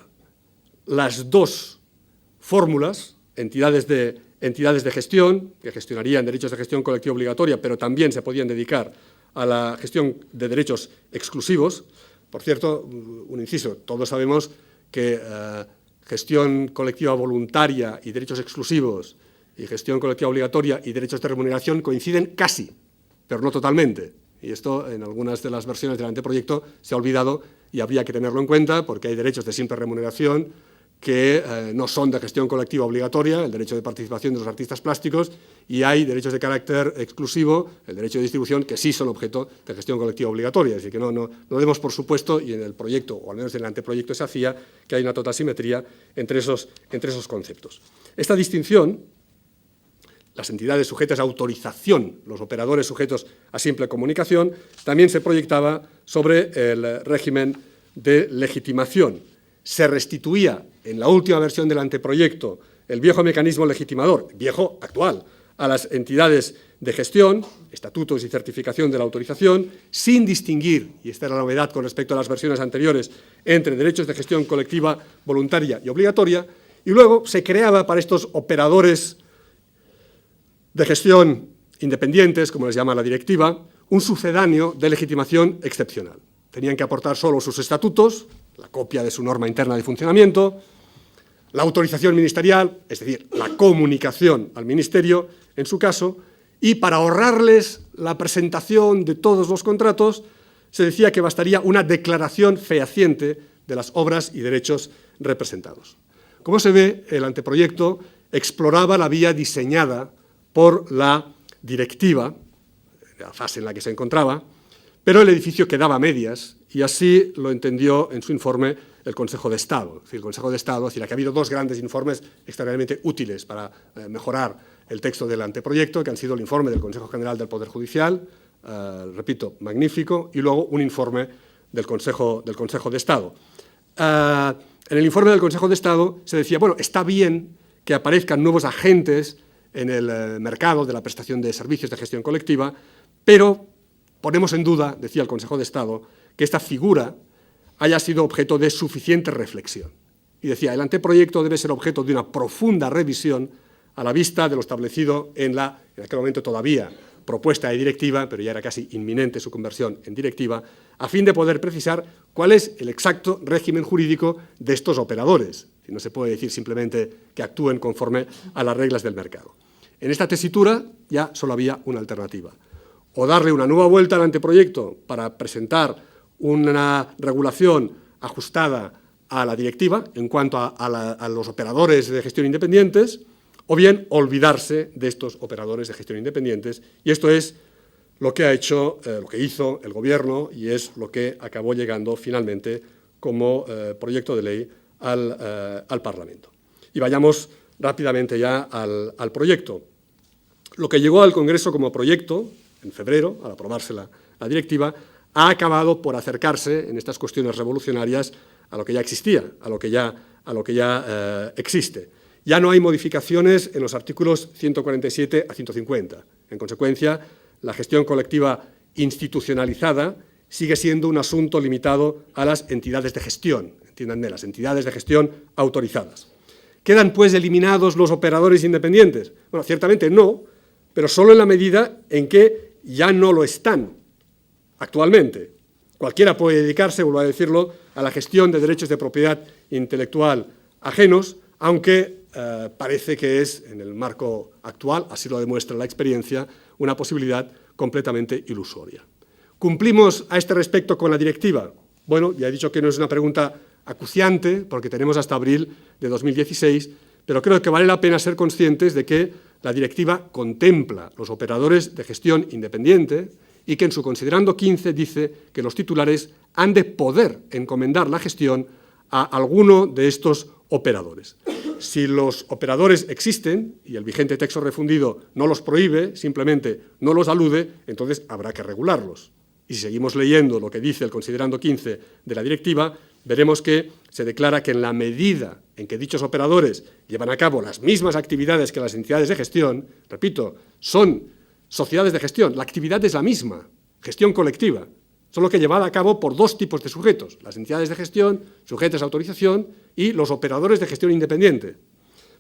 S2: las dos fórmulas, entidades de gestión, que gestionarían derechos de gestión colectiva obligatoria, pero también se podían dedicar a la gestión de derechos exclusivos. Por cierto, un inciso, todos sabemos que gestión colectiva voluntaria y derechos exclusivos y gestión colectiva obligatoria y derechos de remuneración coinciden casi, pero no totalmente. Y esto en algunas de las versiones del anteproyecto se ha olvidado y habría que tenerlo en cuenta, porque hay derechos de simple remuneración que no son de gestión colectiva obligatoria, el derecho de participación de los artistas plásticos, y hay derechos de carácter exclusivo, el derecho de distribución, que sí son objeto de gestión colectiva obligatoria. Es decir, que no demos por supuesto, y en el proyecto, o al menos en el anteproyecto se hacía, que hay una total simetría entre esos conceptos. Esta distinción, las entidades sujetas a autorización, los operadores sujetos a simple comunicación, también se proyectaba sobre el régimen de legitimación. Se restituía en la última versión del anteproyecto el viejo mecanismo legitimador, viejo actual, a las entidades de gestión, estatutos y certificación de la autorización, sin distinguir, y esta era la novedad con respecto a las versiones anteriores, entre derechos de gestión colectiva voluntaria y obligatoria, y luego se creaba para estos operadores de gestión independientes, como les llama la directiva, un sucedáneo de legitimación excepcional. Tenían que aportar solo sus estatutos, la copia de su norma interna de funcionamiento, la autorización ministerial, es decir, la comunicación al ministerio, en su caso, y para ahorrarles la presentación de todos los contratos, se decía que bastaría una declaración fehaciente de las obras y derechos representados. Como se ve, el anteproyecto exploraba la vía diseñada por la directiva, la fase en la que se encontraba, pero el edificio quedaba a medias, y así lo entendió en su informe el Consejo de Estado. Es decir, el Consejo de Estado, es decir, que ha habido dos grandes informes extraordinariamente útiles para mejorar el texto del anteproyecto, que han sido el informe del Consejo General del Poder Judicial, repito, magnífico, y luego un informe del Consejo de Estado. En el informe del Consejo de Estado se decía, bueno, está bien que aparezcan nuevos agentes en el mercado de la prestación de servicios de gestión colectiva, pero ponemos en duda, decía el Consejo de Estado, que esta figura haya sido objeto de suficiente reflexión. Y decía, el anteproyecto debe ser objeto de una profunda revisión a la vista de lo establecido en aquel momento todavía propuesta de directiva, pero ya era casi inminente su conversión en directiva, a fin de poder precisar cuál es el exacto régimen jurídico de estos operadores. No se puede decir simplemente que actúen conforme a las reglas del mercado. En esta tesitura ya solo había una alternativa: o darle una nueva vuelta al anteproyecto para presentar una regulación ajustada a la directiva en cuanto a los operadores de gestión independientes, o bien olvidarse de estos operadores de gestión independientes, y esto es lo que hizo el Gobierno, y es lo que acabó llegando finalmente como proyecto de ley al Parlamento. Y vayamos rápidamente ya al proyecto. Lo que llegó al Congreso como proyecto, en febrero, al aprobarse la directiva, ha acabado por acercarse en estas cuestiones revolucionarias a lo que ya existía, a lo que ya existe. Ya no hay modificaciones en los artículos 147 a 150. En consecuencia, la gestión colectiva institucionalizada sigue siendo un asunto limitado a las entidades de gestión, entiéndanme, las entidades de gestión autorizadas. ¿Quedan, pues, eliminados los operadores independientes? Bueno, ciertamente no, pero solo en la medida en que ya no lo están actualmente. Cualquiera puede dedicarse, vuelvo a decirlo, a la gestión de derechos de propiedad intelectual ajenos, aunque parece que es, en el marco actual, así lo demuestra la experiencia, una posibilidad completamente ilusoria. ¿Cumplimos a este respecto con la directiva? Bueno, ya he dicho que no es una pregunta acuciante, porque tenemos hasta abril de 2016, pero creo que vale la pena ser conscientes de que la directiva contempla los operadores de gestión independiente y que en su considerando 15 dice que los titulares han de poder encomendar la gestión a alguno de estos operadores. Si los operadores existen y el vigente texto refundido no los prohíbe, simplemente no los alude, entonces habrá que regularlos. Y si seguimos leyendo lo que dice el considerando 15 de la directiva, veremos que se declara que en la medida en que dichos operadores llevan a cabo las mismas actividades que las entidades de gestión, repito, son sociedades de gestión, la actividad es la misma, gestión colectiva, solo que llevada a cabo por dos tipos de sujetos: las entidades de gestión, sujetas a autorización, y los operadores de gestión independiente.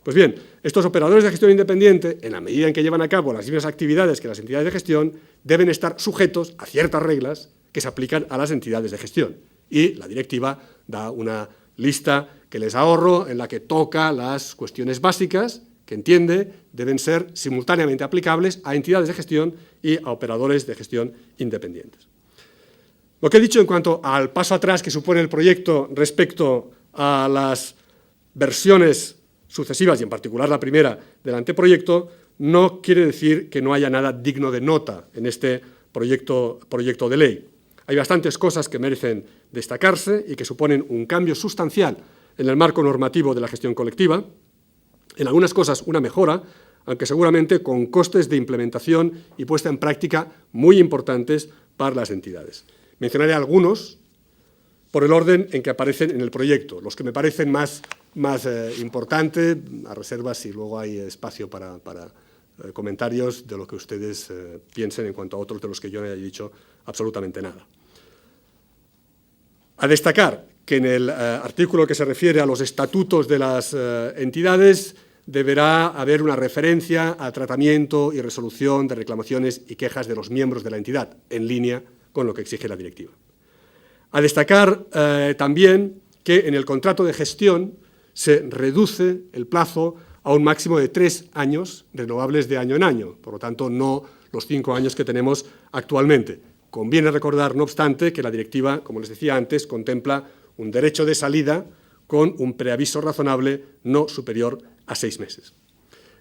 S2: Pues bien, estos operadores de gestión independiente, en la medida en que llevan a cabo las mismas actividades que las entidades de gestión, deben estar sujetos a ciertas reglas que se aplican a las entidades de gestión. Y la directiva da una lista que les ahorro, en la que toca las cuestiones básicas que entiende deben ser simultáneamente aplicables a entidades de gestión y a operadores de gestión independientes. Lo que he dicho en cuanto al paso atrás que supone el proyecto respecto a las versiones sucesivas, y en particular la primera del anteproyecto, no quiere decir que no haya nada digno de nota en este proyecto de ley. Hay bastantes cosas que merecen destacarse y que suponen un cambio sustancial en el marco normativo de la gestión colectiva. En algunas cosas una mejora, aunque seguramente con costes de implementación y puesta en práctica muy importantes para las entidades. Mencionaré algunos por el orden en que aparecen en el proyecto, los que me parecen más importantes, a reserva si luego hay espacio para comentarios de lo que ustedes piensen en cuanto a otros de los que yo no haya dicho absolutamente nada. A destacar que en el artículo que se refiere a los estatutos de las entidades deberá haber una referencia al tratamiento y resolución de reclamaciones y quejas de los miembros de la entidad, en línea con lo que exige la directiva. A destacar también que en el contrato de gestión se reduce el plazo a un máximo de 3 años, renovables de año en año, por lo tanto no los 5 años que tenemos actualmente. Conviene recordar, no obstante, que la directiva, como les decía antes, contempla un derecho de salida con un preaviso razonable no superior a 6 meses.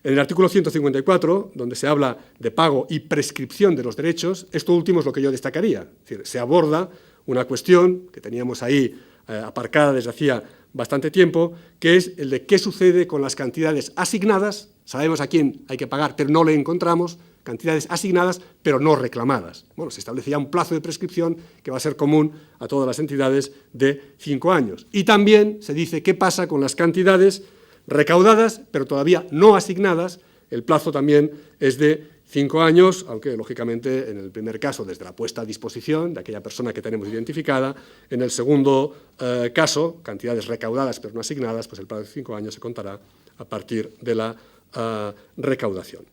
S2: En el artículo 154, donde se habla de pago y prescripción de los derechos, esto último es lo que yo destacaría. Es decir, se aborda una cuestión que teníamos ahí aparcada desde hacía bastante tiempo, que es el de qué sucede con las cantidades asignadas. Sabemos a quién hay que pagar, pero no le encontramos. Cantidades asignadas, pero no reclamadas. Bueno, se establece ya un plazo de prescripción que va a ser común a todas las entidades de 5 años. Y también se dice qué pasa con las cantidades recaudadas, pero todavía no asignadas. El plazo también es de 5 años, aunque lógicamente en el primer caso desde la puesta a disposición de aquella persona que tenemos identificada. En el segundo caso, cantidades recaudadas pero no asignadas, pues el plazo de 5 años se contará a partir de la recaudación.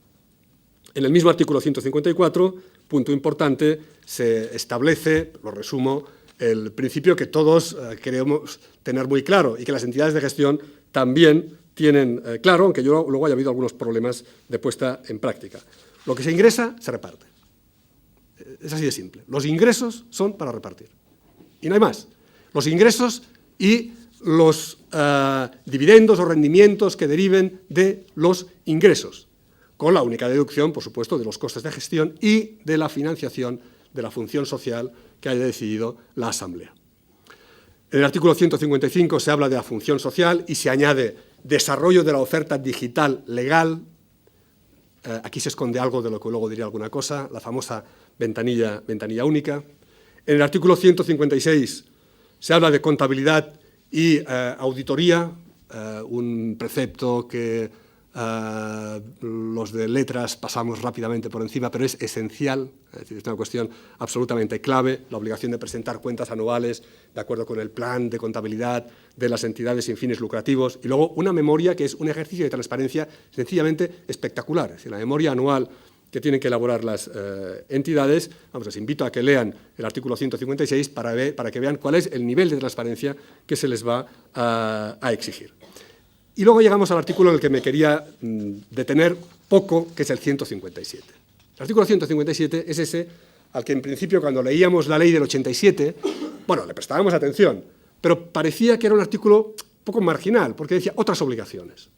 S2: En el mismo artículo 154, punto importante, se establece, lo resumo, el principio que todos queremos tener muy claro y que las entidades de gestión también tienen claro, aunque luego haya habido algunos problemas de puesta en práctica. Lo que se ingresa, se reparte. Es así de simple. Los ingresos son para repartir. Y no hay más. Los ingresos y los dividendos o rendimientos que deriven de los ingresos, con la única deducción, por supuesto, de los costes de gestión y de la financiación de la función social que haya decidido la Asamblea. En el artículo 155 se habla de la función social y se añade desarrollo de la oferta digital legal. Aquí se esconde algo de lo que luego diré alguna cosa, la famosa ventanilla única. En el artículo 156 se habla de contabilidad y auditoría, un precepto que los de letras pasamos rápidamente por encima, pero es esencial, es decir, es una cuestión absolutamente clave, la obligación de presentar cuentas anuales de acuerdo con el plan de contabilidad de las entidades sin fines lucrativos, y luego una memoria que es un ejercicio de transparencia sencillamente espectacular, es decir, la memoria anual que tienen que elaborar las entidades. Les invito a que lean el artículo 156 para que vean cuál es el nivel de transparencia que se les va a exigir. Y luego llegamos al artículo en el que me quería detener poco, que es el 157. El artículo 157 es ese al que en principio cuando leíamos la ley del 87, bueno, le prestábamos atención, pero parecía que era un artículo poco marginal, porque decía otras obligaciones.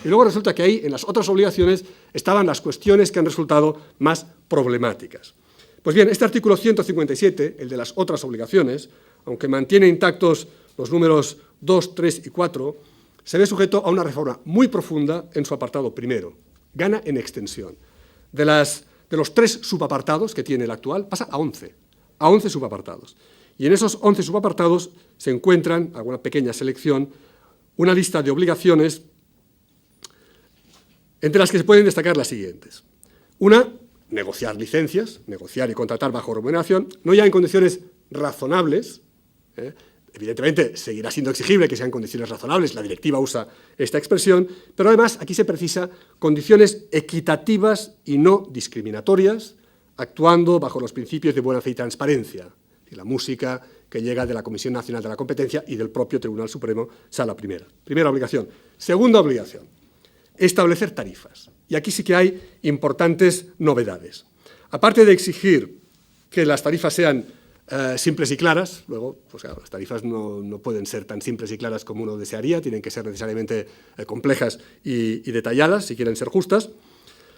S2: Y luego resulta que ahí, en las otras obligaciones, estaban las cuestiones que han resultado más problemáticas. Pues bien, este artículo 157, el de las otras obligaciones, aunque mantiene intactos los números 2, 3 y 4, se ve sujeto a una reforma muy profunda en su apartado primero. Gana en extensión. De los 3 subapartados que tiene el actual, pasa a 11 subapartados. Y en esos 11 subapartados se encuentran, alguna pequeña selección, una lista de obligaciones entre las que se pueden destacar las siguientes. Una, negociar licencias, negociar y contratar bajo remuneración, no ya en condiciones razonables. Evidentemente, seguirá siendo exigible que sean condiciones razonables, la directiva usa esta expresión, pero además aquí se precisa condiciones equitativas y no discriminatorias, actuando bajo los principios de buena fe y transparencia. Y la música que llega de la Comisión Nacional de la Competencia y del propio Tribunal Supremo, Sala Primera. Primera obligación. Segunda obligación, establecer tarifas. Y aquí sí que hay importantes novedades. Aparte de exigir que las tarifas sean simples y claras, luego, pues claro, las tarifas no pueden ser tan simples y claras como uno desearía, tienen que ser necesariamente complejas y detalladas si quieren ser justas.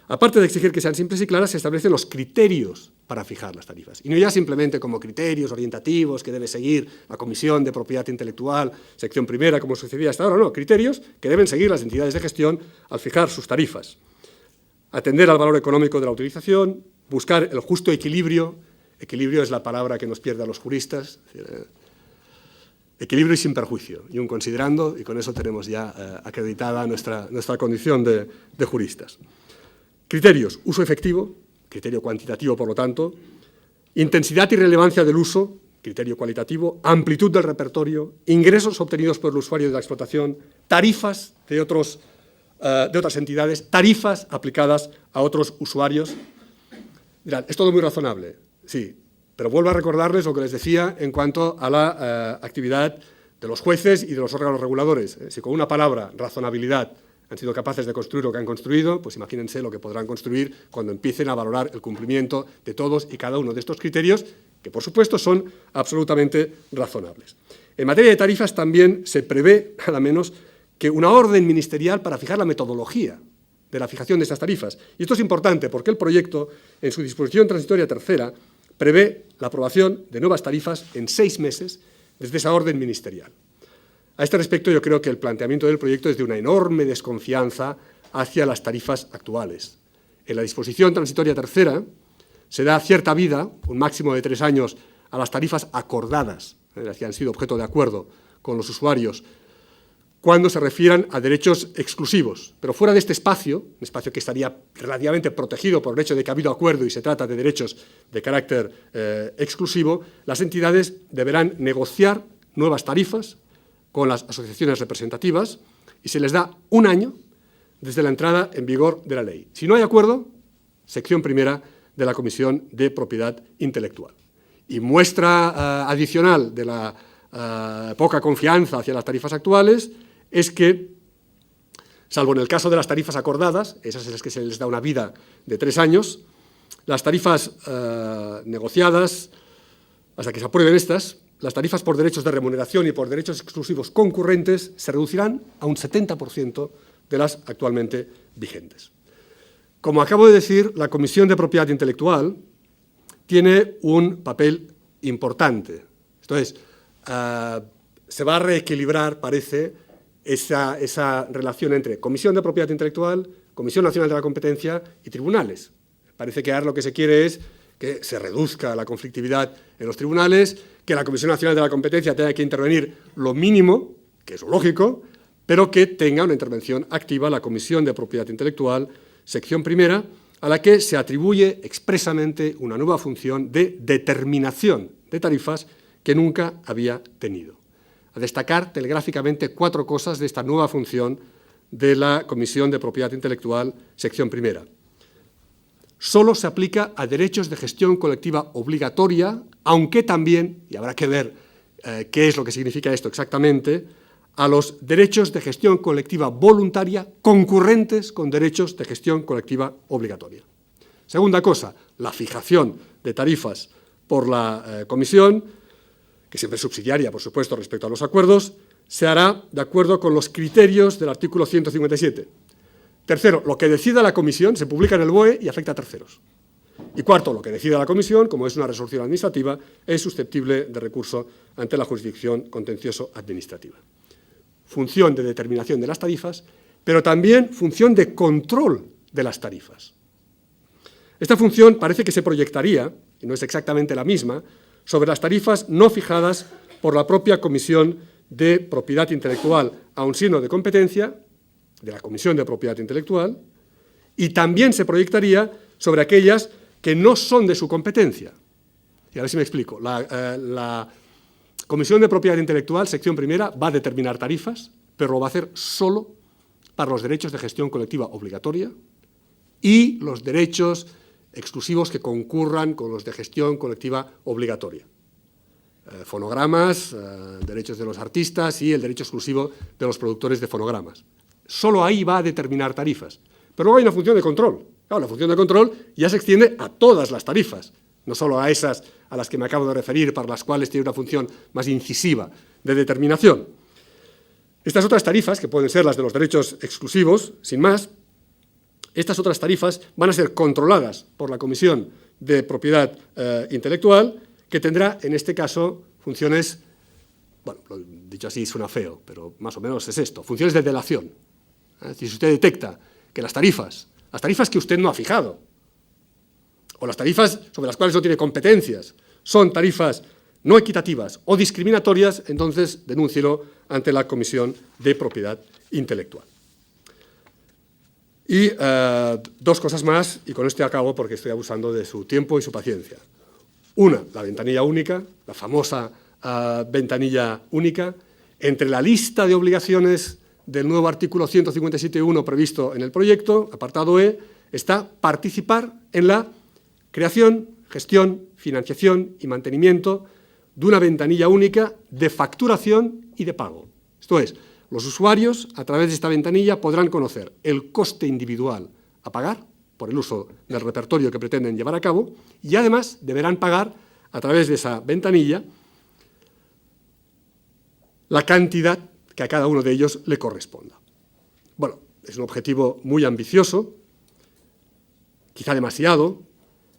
S2: Aparte de exigir que sean simples y claras, se establecen los criterios para fijar las tarifas. Y no ya simplemente como criterios orientativos que debe seguir la Comisión de Propiedad Intelectual, sección primera, como sucedía hasta ahora, no, criterios que deben seguir las entidades de gestión al fijar sus tarifas. Atender al valor económico de la utilización, buscar el justo equilibrio. Equilibrio es la palabra que nos pierde a los juristas. Equilibrio y sin perjuicio, y un considerando, y con eso tenemos ya acreditada nuestra condición de juristas. Criterios, uso efectivo, criterio cuantitativo, por lo tanto, intensidad y relevancia del uso, criterio cualitativo, amplitud del repertorio, ingresos obtenidos por el usuario de la explotación, tarifas de otras entidades, tarifas aplicadas a otros usuarios. Dirán, es todo muy razonable, sí, pero vuelvo a recordarles lo que les decía en cuanto a la actividad de los jueces y de los órganos reguladores. Si con una palabra, razonabilidad, han sido capaces de construir lo que han construido, pues imagínense lo que podrán construir cuando empiecen a valorar el cumplimiento de todos y cada uno de estos criterios, que por supuesto son absolutamente razonables. En materia de tarifas también se prevé, nada menos, que una orden ministerial para fijar la metodología de la fijación de estas tarifas. Y esto es importante porque el proyecto, en su disposición transitoria tercera, prevé la aprobación de nuevas tarifas en 6 meses desde esa orden ministerial. A este respecto, yo creo que el planteamiento del proyecto es de una enorme desconfianza hacia las tarifas actuales. En la disposición transitoria tercera se da cierta vida, un máximo de 3 años, a las tarifas acordadas, las que han sido objeto de acuerdo con los usuarios, cuando se refieran a derechos exclusivos. Pero fuera de este espacio, un espacio que estaría relativamente protegido por el hecho de que ha habido acuerdo y se trata de derechos de carácter exclusivo, las entidades deberán negociar nuevas tarifas con las asociaciones representativas y se les da 1 año desde la entrada en vigor de la ley. Si no hay acuerdo, sección primera de la Comisión de Propiedad Intelectual. Y muestra adicional de la poca confianza hacia las tarifas actuales es que salvo en el caso de las tarifas acordadas, esas en las que se les da una vida de 3 años, las tarifas negociadas, hasta que se aprueben estas, las tarifas por derechos de remuneración y por derechos exclusivos concurrentes se reducirán a un 70% de las actualmente vigentes. Como acabo de decir, la Comisión de Propiedad Intelectual tiene un papel importante. Entonces, se va a reequilibrar, parece, esa relación entre Comisión de Propiedad Intelectual, Comisión Nacional de la Competencia y tribunales. Parece que ahora lo que se quiere es que se reduzca la conflictividad en los tribunales, que la Comisión Nacional de la Competencia tenga que intervenir lo mínimo, que es lo lógico, pero que tenga una intervención activa la Comisión de Propiedad Intelectual, sección primera, a la que se atribuye expresamente una nueva función de determinación de tarifas que nunca había tenido. A destacar telegráficamente 4 cosas de esta nueva función de la Comisión de Propiedad Intelectual, sección primera. Solo se aplica a derechos de gestión colectiva obligatoria, aunque también, y habrá que ver qué es lo que significa esto exactamente, a los derechos de gestión colectiva voluntaria concurrentes con derechos de gestión colectiva obligatoria. Segunda cosa, la fijación de tarifas por la Comisión, que siempre es subsidiaria, por supuesto, respecto a los acuerdos, se hará de acuerdo con los criterios del artículo 157. Tercero, lo que decida la Comisión se publica en el BOE y afecta a terceros. Y cuarto, lo que decida la Comisión, como es una resolución administrativa, es susceptible de recurso ante la jurisdicción contencioso-administrativa. Función de determinación de las tarifas, pero también función de control de las tarifas. Esta función parece que se proyectaría, y no es exactamente la misma, sobre las tarifas no fijadas por la propia Comisión de Propiedad Intelectual, aun siendo de competencia de la Comisión de Propiedad Intelectual, y también se proyectaría sobre aquellas que no son de su competencia. Y a ver si me explico. La Comisión de Propiedad Intelectual, sección primera, va a determinar tarifas, pero lo va a hacer solo para los derechos de gestión colectiva obligatoria y los derechos exclusivos que concurran con los de gestión colectiva obligatoria. Fonogramas, derechos de los artistas y el derecho exclusivo de los productores de fonogramas. Solo ahí va a determinar tarifas. Pero luego hay una función de control. Claro, la función de control ya se extiende a todas las tarifas, no solo a esas a las que me acabo de referir, para las cuales tiene una función más incisiva de determinación. Estas otras tarifas, que pueden ser las de los derechos exclusivos, sin más, estas otras tarifas van a ser controladas por la Comisión de Propiedad Intelectual, que tendrá, en este caso, funciones, bueno, dicho así suena feo, pero más o menos es esto, funciones de delación. Es decir, si usted detecta que las tarifas que usted no ha fijado, o las tarifas sobre las cuales no tiene competencias, son tarifas no equitativas o discriminatorias, entonces denúncielo ante la Comisión de Propiedad Intelectual. Y 2 cosas más, y con esto acabo porque estoy abusando de su tiempo y su paciencia. Una, la ventanilla única, la famosa ventanilla única. Entre la lista de obligaciones del nuevo artículo 157.1 previsto en el proyecto, apartado E, está participar en la creación, gestión, financiación y mantenimiento de una ventanilla única de facturación y de pago. Esto es, los usuarios, a través de esta ventanilla, podrán conocer el coste individual a pagar por el uso del repertorio que pretenden llevar a cabo y además deberán pagar, a través de esa ventanilla, la cantidad que a cada uno de ellos le corresponda. Bueno, es un objetivo muy ambicioso, quizá demasiado,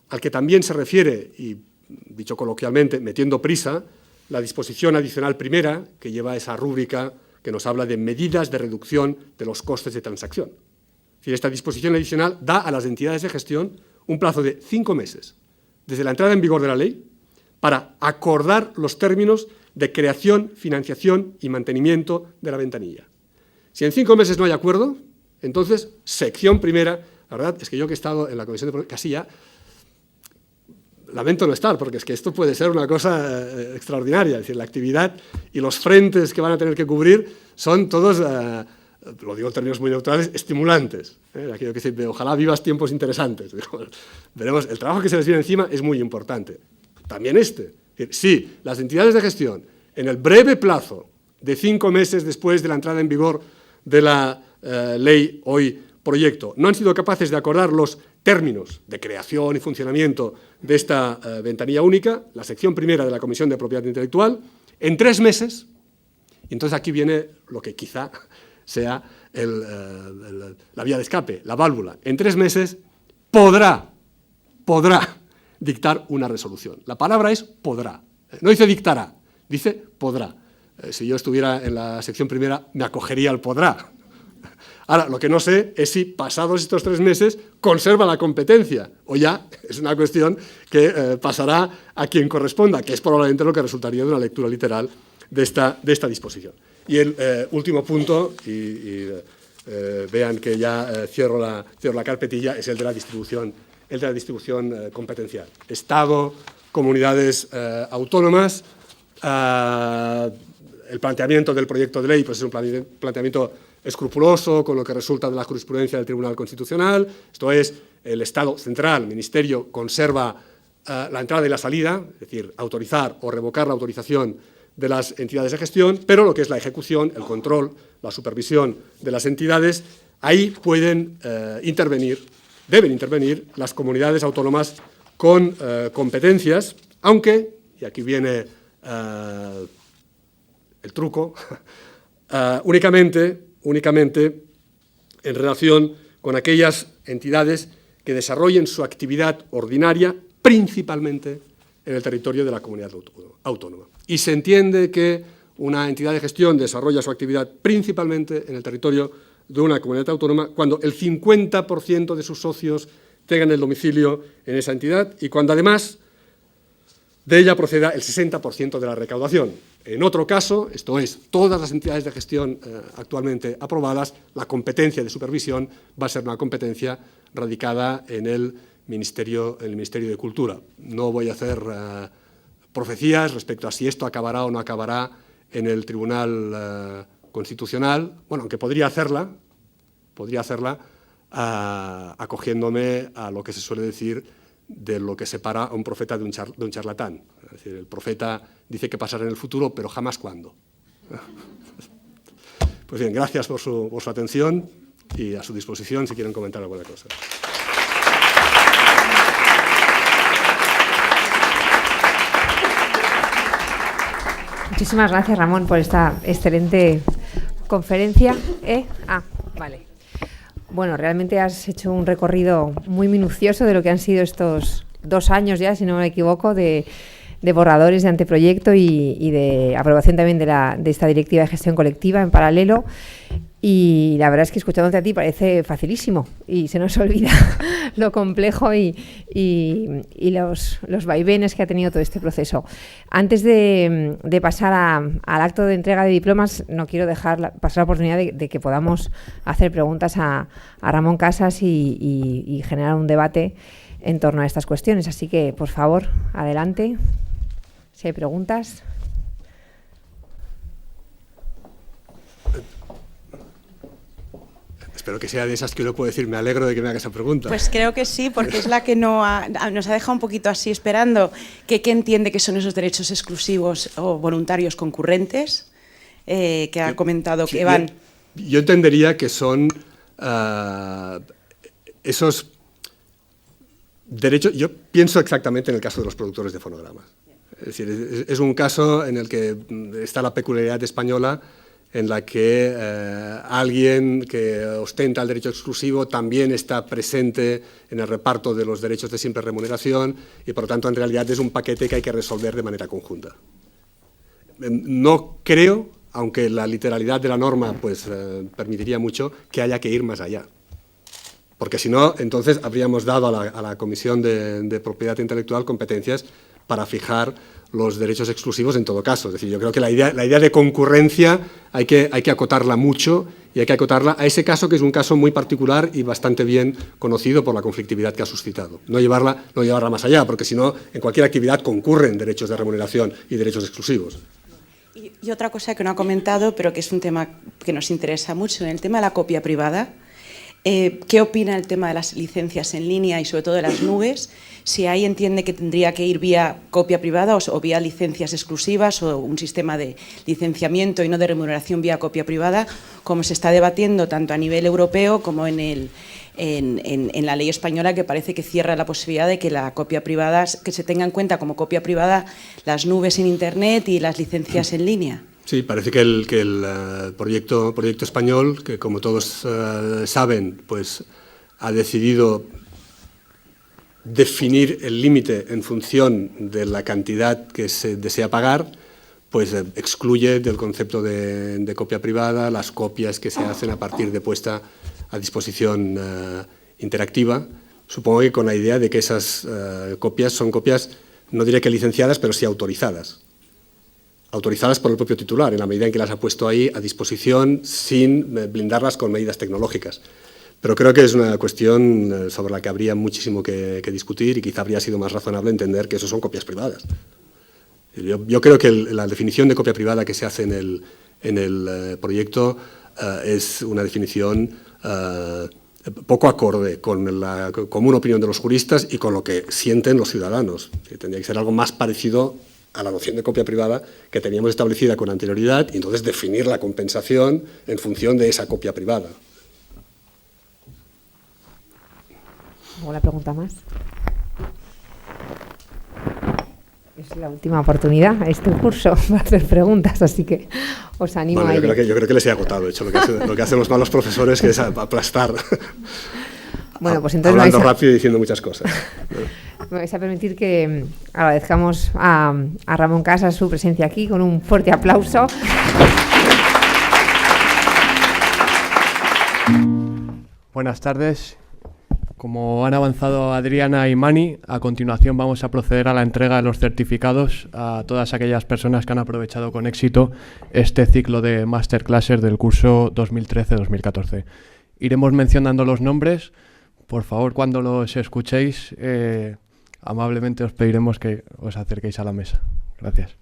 S2: al que también se refiere, y dicho coloquialmente, metiendo prisa, la disposición adicional primera, que lleva esa rúbrica que nos habla de medidas de reducción de los costes de transacción. Es decir, esta disposición adicional da a las entidades de gestión un plazo de 5 meses, desde la entrada en vigor de la ley, para acordar los términos de creación, financiación y mantenimiento de la ventanilla. Si en 5 meses no hay acuerdo, entonces, sección primera, la verdad es que yo que he estado en la Comisión de casi ya, lamento no estar, porque es que esto puede ser una cosa extraordinaria, es decir, la actividad y los frentes que van a tener que cubrir son todos, lo digo en términos muy neutrales, estimulantes. Aquello que dice, ojalá vivas tiempos interesantes. Veremos, el trabajo que se les viene encima es muy importante. También este. Es decir, sí, las entidades de gestión, en el breve plazo de 5 meses después de la entrada en vigor de la ley, hoy proyecto, no han sido capaces de acordar los términos de creación y funcionamiento de esta ventanilla única, la sección primera de la Comisión de Propiedad Intelectual, en 3 meses, y entonces aquí viene lo que quizá sea la vía de escape, la válvula, en 3 meses podrá dictar una resolución. La palabra es podrá, no dice dictará, dice podrá. Si yo estuviera en la sección primera, me acogería al podrá. Ahora, lo que no sé es si, pasados estos 3 meses, conserva la competencia, o ya es una cuestión que pasará a quien corresponda, que es probablemente lo que resultaría de una lectura literal de esta disposición. Y el último punto, vean que ya cierro la carpetilla, es el de la distribución competencial. Estado, comunidades autónomas. El planteamiento del proyecto de ley pues, es un planteamiento escrupuloso con lo que resulta de la jurisprudencia del Tribunal Constitucional. Esto es, el Estado central, el Ministerio, conserva la entrada y la salida, es decir, autorizar o revocar la autorización de las entidades de gestión, pero lo que es la ejecución, el control, la supervisión de las entidades, ahí pueden deben intervenir las comunidades autónomas con competencias, aunque, y aquí viene el truco, únicamente en relación con aquellas entidades que desarrollen su actividad ordinaria principalmente en el territorio de la comunidad autónoma. Y se entiende que una entidad de gestión desarrolla su actividad principalmente en el territorio de una comunidad autónoma cuando el 50% de sus socios tengan el domicilio en esa entidad y cuando además de ella proceda el 60% de la recaudación. En otro caso, esto es, todas las entidades de gestión actualmente aprobadas, la competencia de supervisión va a ser una competencia radicada en el Ministerio de Cultura. No voy a hacer profecías respecto a si esto acabará o no acabará en el Tribunal Constitucional, bueno, aunque podría hacerla acogiéndome a lo que se suele decir de lo que separa a un profeta de un charlatán. Es decir, el profeta dice que pasará en el futuro, pero jamás cuándo. Pues bien, gracias por su atención y a su disposición si quieren comentar alguna cosa.
S1: Muchísimas gracias, Ramón, por esta excelente conferencia. Vale. Bueno, realmente has hecho un recorrido muy minucioso de lo que han sido estos 2 años ya, si no me equivoco, de borradores de anteproyecto y de aprobación también de esta directiva de gestión colectiva en paralelo. Y la verdad es que escuchándote a ti parece facilísimo y se nos olvida lo complejo y los vaivenes que ha tenido todo este proceso. Antes de pasar al acto de entrega de diplomas, no quiero dejar pasar la oportunidad de que podamos hacer preguntas a Ramón Casas y generar un debate en torno a estas cuestiones. Así que, por favor, adelante. Si hay preguntas.
S2: Espero que sea de esas que uno puede decir, me alegro de que me haga esa pregunta.
S3: Pues creo que sí, porque es la que nos ha dejado un poquito así esperando. ¿Qué entiende que son esos derechos exclusivos o voluntarios concurrentes que ha comentado que van?
S2: Yo entendería que son esos derechos. Yo pienso exactamente en el caso de los productores de fonogramas. Es decir, es un caso en el que está la peculiaridad española, en la que alguien que ostenta el derecho exclusivo también está presente en el reparto de los derechos de simple remuneración y, por lo tanto, en realidad es un paquete que hay que resolver de manera conjunta. No creo, aunque la literalidad de la norma pues, permitiría mucho, que haya que ir más allá. Porque si no, entonces habríamos dado a la Comisión de Propiedad Intelectual competencias para fijar los derechos exclusivos en todo caso. Es decir, yo creo que la idea de concurrencia hay que acotarla mucho y hay que acotarla a ese caso que es un caso muy particular y bastante bien conocido por la conflictividad que ha suscitado. No llevarla más allá, porque si no, en cualquier actividad concurren derechos de remuneración y derechos exclusivos.
S3: Y otra cosa que no ha comentado, pero que es un tema que nos interesa mucho, en el tema de la copia privada, ¿Qué opina el tema de las licencias en línea y sobre todo de las nubes? Si ahí entiende que tendría que ir vía copia privada o vía licencias exclusivas o un sistema de licenciamiento y no de remuneración vía copia privada, como se está debatiendo tanto a nivel europeo como en la ley española, que parece que cierra la posibilidad de que la copia privada, que se tenga en cuenta como copia privada las nubes en Internet y las licencias en línea.
S2: Sí, parece que el proyecto español, que como todos saben, pues ha decidido definir el límite en función de la cantidad que se desea pagar, pues excluye del concepto de copia privada las copias que se hacen a partir de puesta a disposición interactiva. Supongo que con la idea de que esas copias son copias, no diré que licenciadas, pero sí autorizadas. Autorizadas por el propio titular, en la medida en que las ha puesto ahí a disposición sin blindarlas con medidas tecnológicas. Pero creo que es una cuestión sobre la que habría muchísimo que discutir y quizá habría sido más razonable entender que eso son copias privadas. Yo creo que la definición de copia privada que se hace en el proyecto es una definición poco acorde con la común opinión de los juristas y con lo que sienten los ciudadanos. Tendría que ser algo más parecido a la noción de copia privada que teníamos establecida con anterioridad y entonces definir la compensación en función de esa copia privada.
S1: ¿Alguna pregunta más? Es la última oportunidad a este curso para hacer preguntas, así que os animo a ello.
S2: Yo creo que les he agotado, de hecho, lo que hacen los malos profesores, que es aplastar.
S1: Bueno, pues entonces
S2: hablando rápido y diciendo muchas cosas.
S1: Me vais a permitir que agradezcamos a Ramón Casas su presencia aquí con un fuerte aplauso.
S4: Buenas tardes. Como han avanzado Adriana y Mani, a continuación vamos a proceder a la entrega de los certificados a todas aquellas personas que han aprovechado con éxito este ciclo de masterclasses del curso 2013-2014. Iremos mencionando los nombres. Por favor, cuando los escuchéis, amablemente os pediremos que os acerquéis a la mesa. Gracias.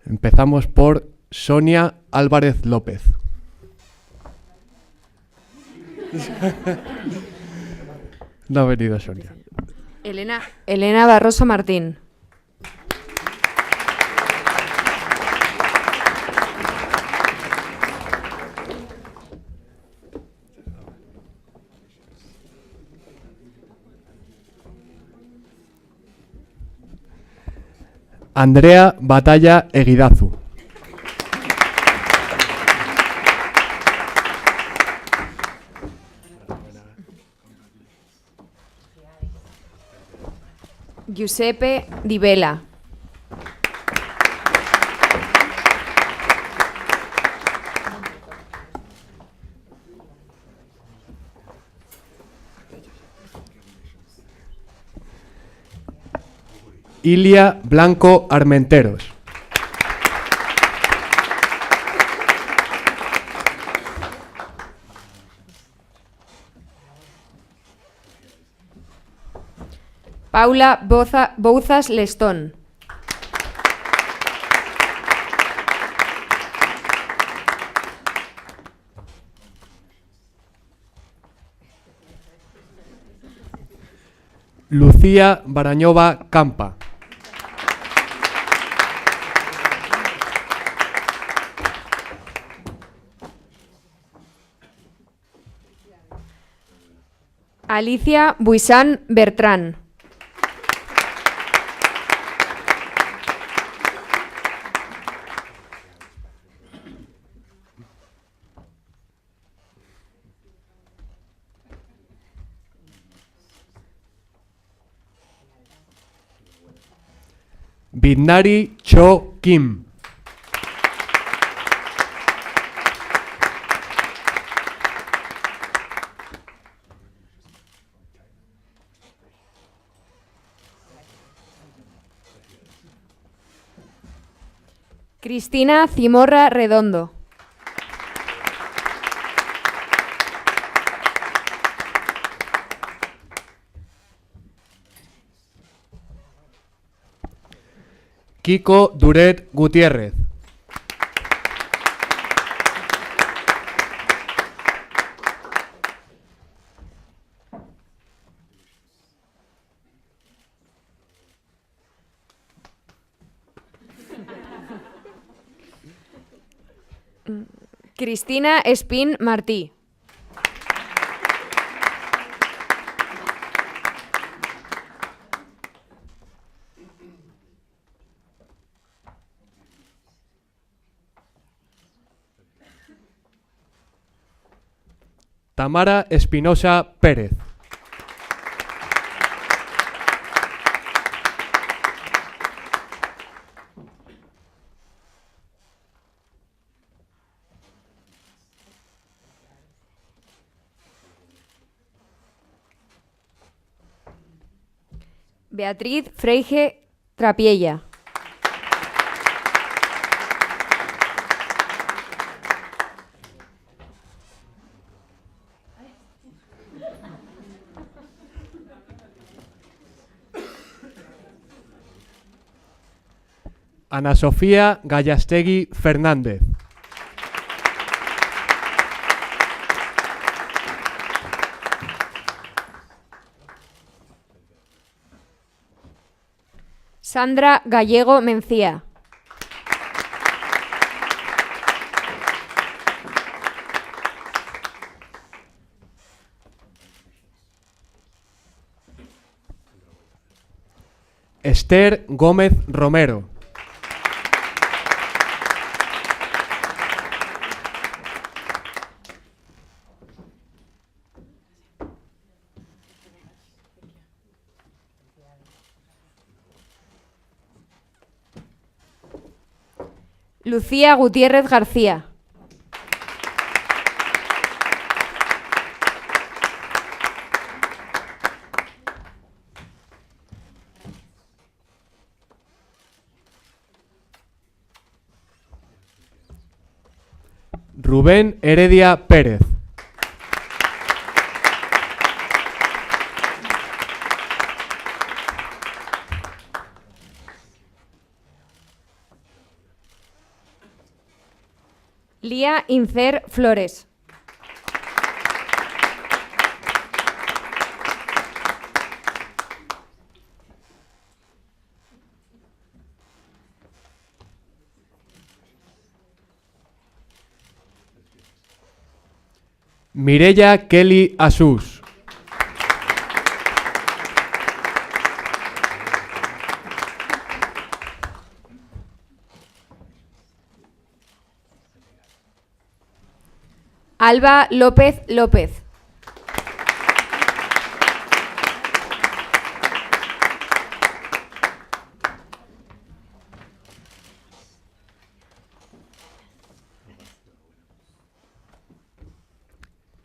S4: Empezamos por Sonia Álvarez López. No ha venido Sonia.
S5: Elena Barroso Martín.
S4: Andrea Batalla Eguidazu.
S5: Giuseppe Di Vela.
S4: Ilia Blanco Armenteros.
S5: Paula Bouzas Lestón.
S4: Lucía Barañova Campa.
S5: Alicia Buisán Bertrán.
S4: Bitnari Cho Kim.
S5: Cristina Zimorra Redondo.
S4: Kiko Duret Gutiérrez.
S5: Cristina Espín Martí.
S4: Tamara Espinosa Pérez.
S5: Beatriz Freige Trapiella.
S4: Ana Sofía Gallastegui Fernández.
S5: Sandra Gallego Mencía.
S4: Esther Gómez Romero.
S5: Lucía Gutiérrez García.
S4: Rubén Heredia Pérez.
S5: Lía Incer Flores.
S4: Mireia Kelly Asús.
S5: Alba López López.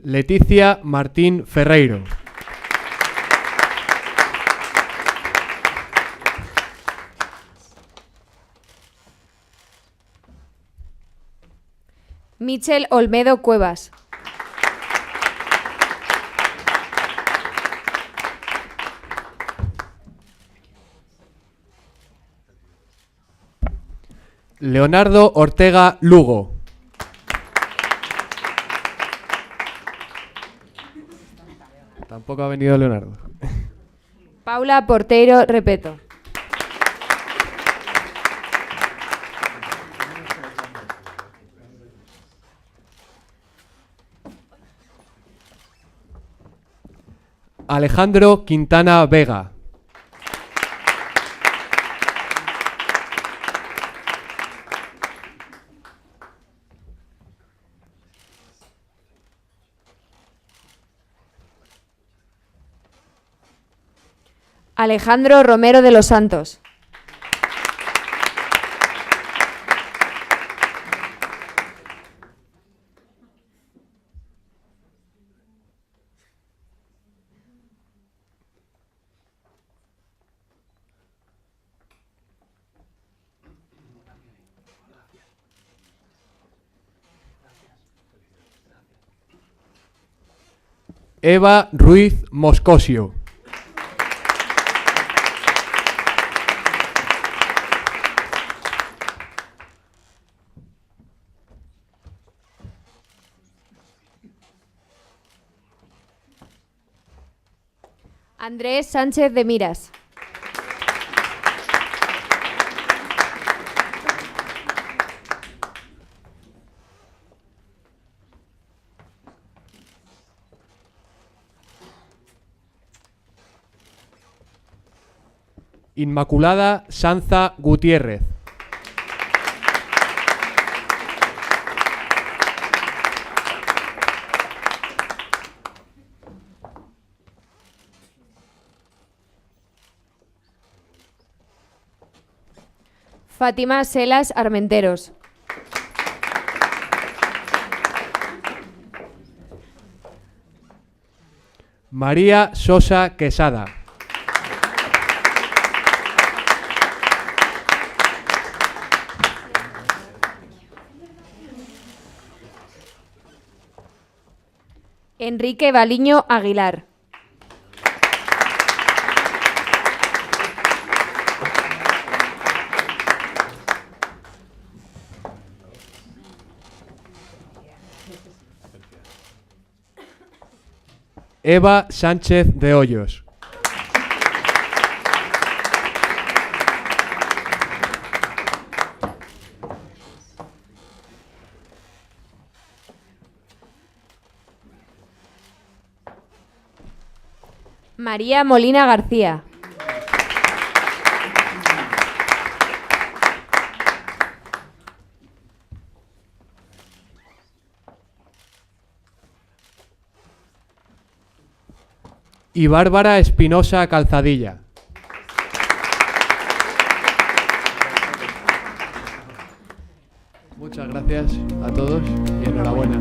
S4: Leticia Martín Ferreiro.
S5: Michel Olmedo Cuevas.
S4: Leonardo Ortega Lugo. Tampoco ha venido Leonardo.
S5: Paula Porteiro Repeto.
S4: Alejandro Quintana Vega.
S5: Alejandro Romero de los Santos.
S4: Eva Ruiz Moscosio.
S5: Andrés Sánchez de Miras.
S4: Inmaculada Sanza Gutiérrez.
S5: Fátima Selas Armenteros.
S4: María Sosa Quesada.
S5: Enrique Baliño Aguilar.
S4: Eva Sánchez de Hoyos.
S5: María Molina García.
S4: Y Bárbara Espinosa Calzadilla. Muchas gracias a todos y enhorabuena.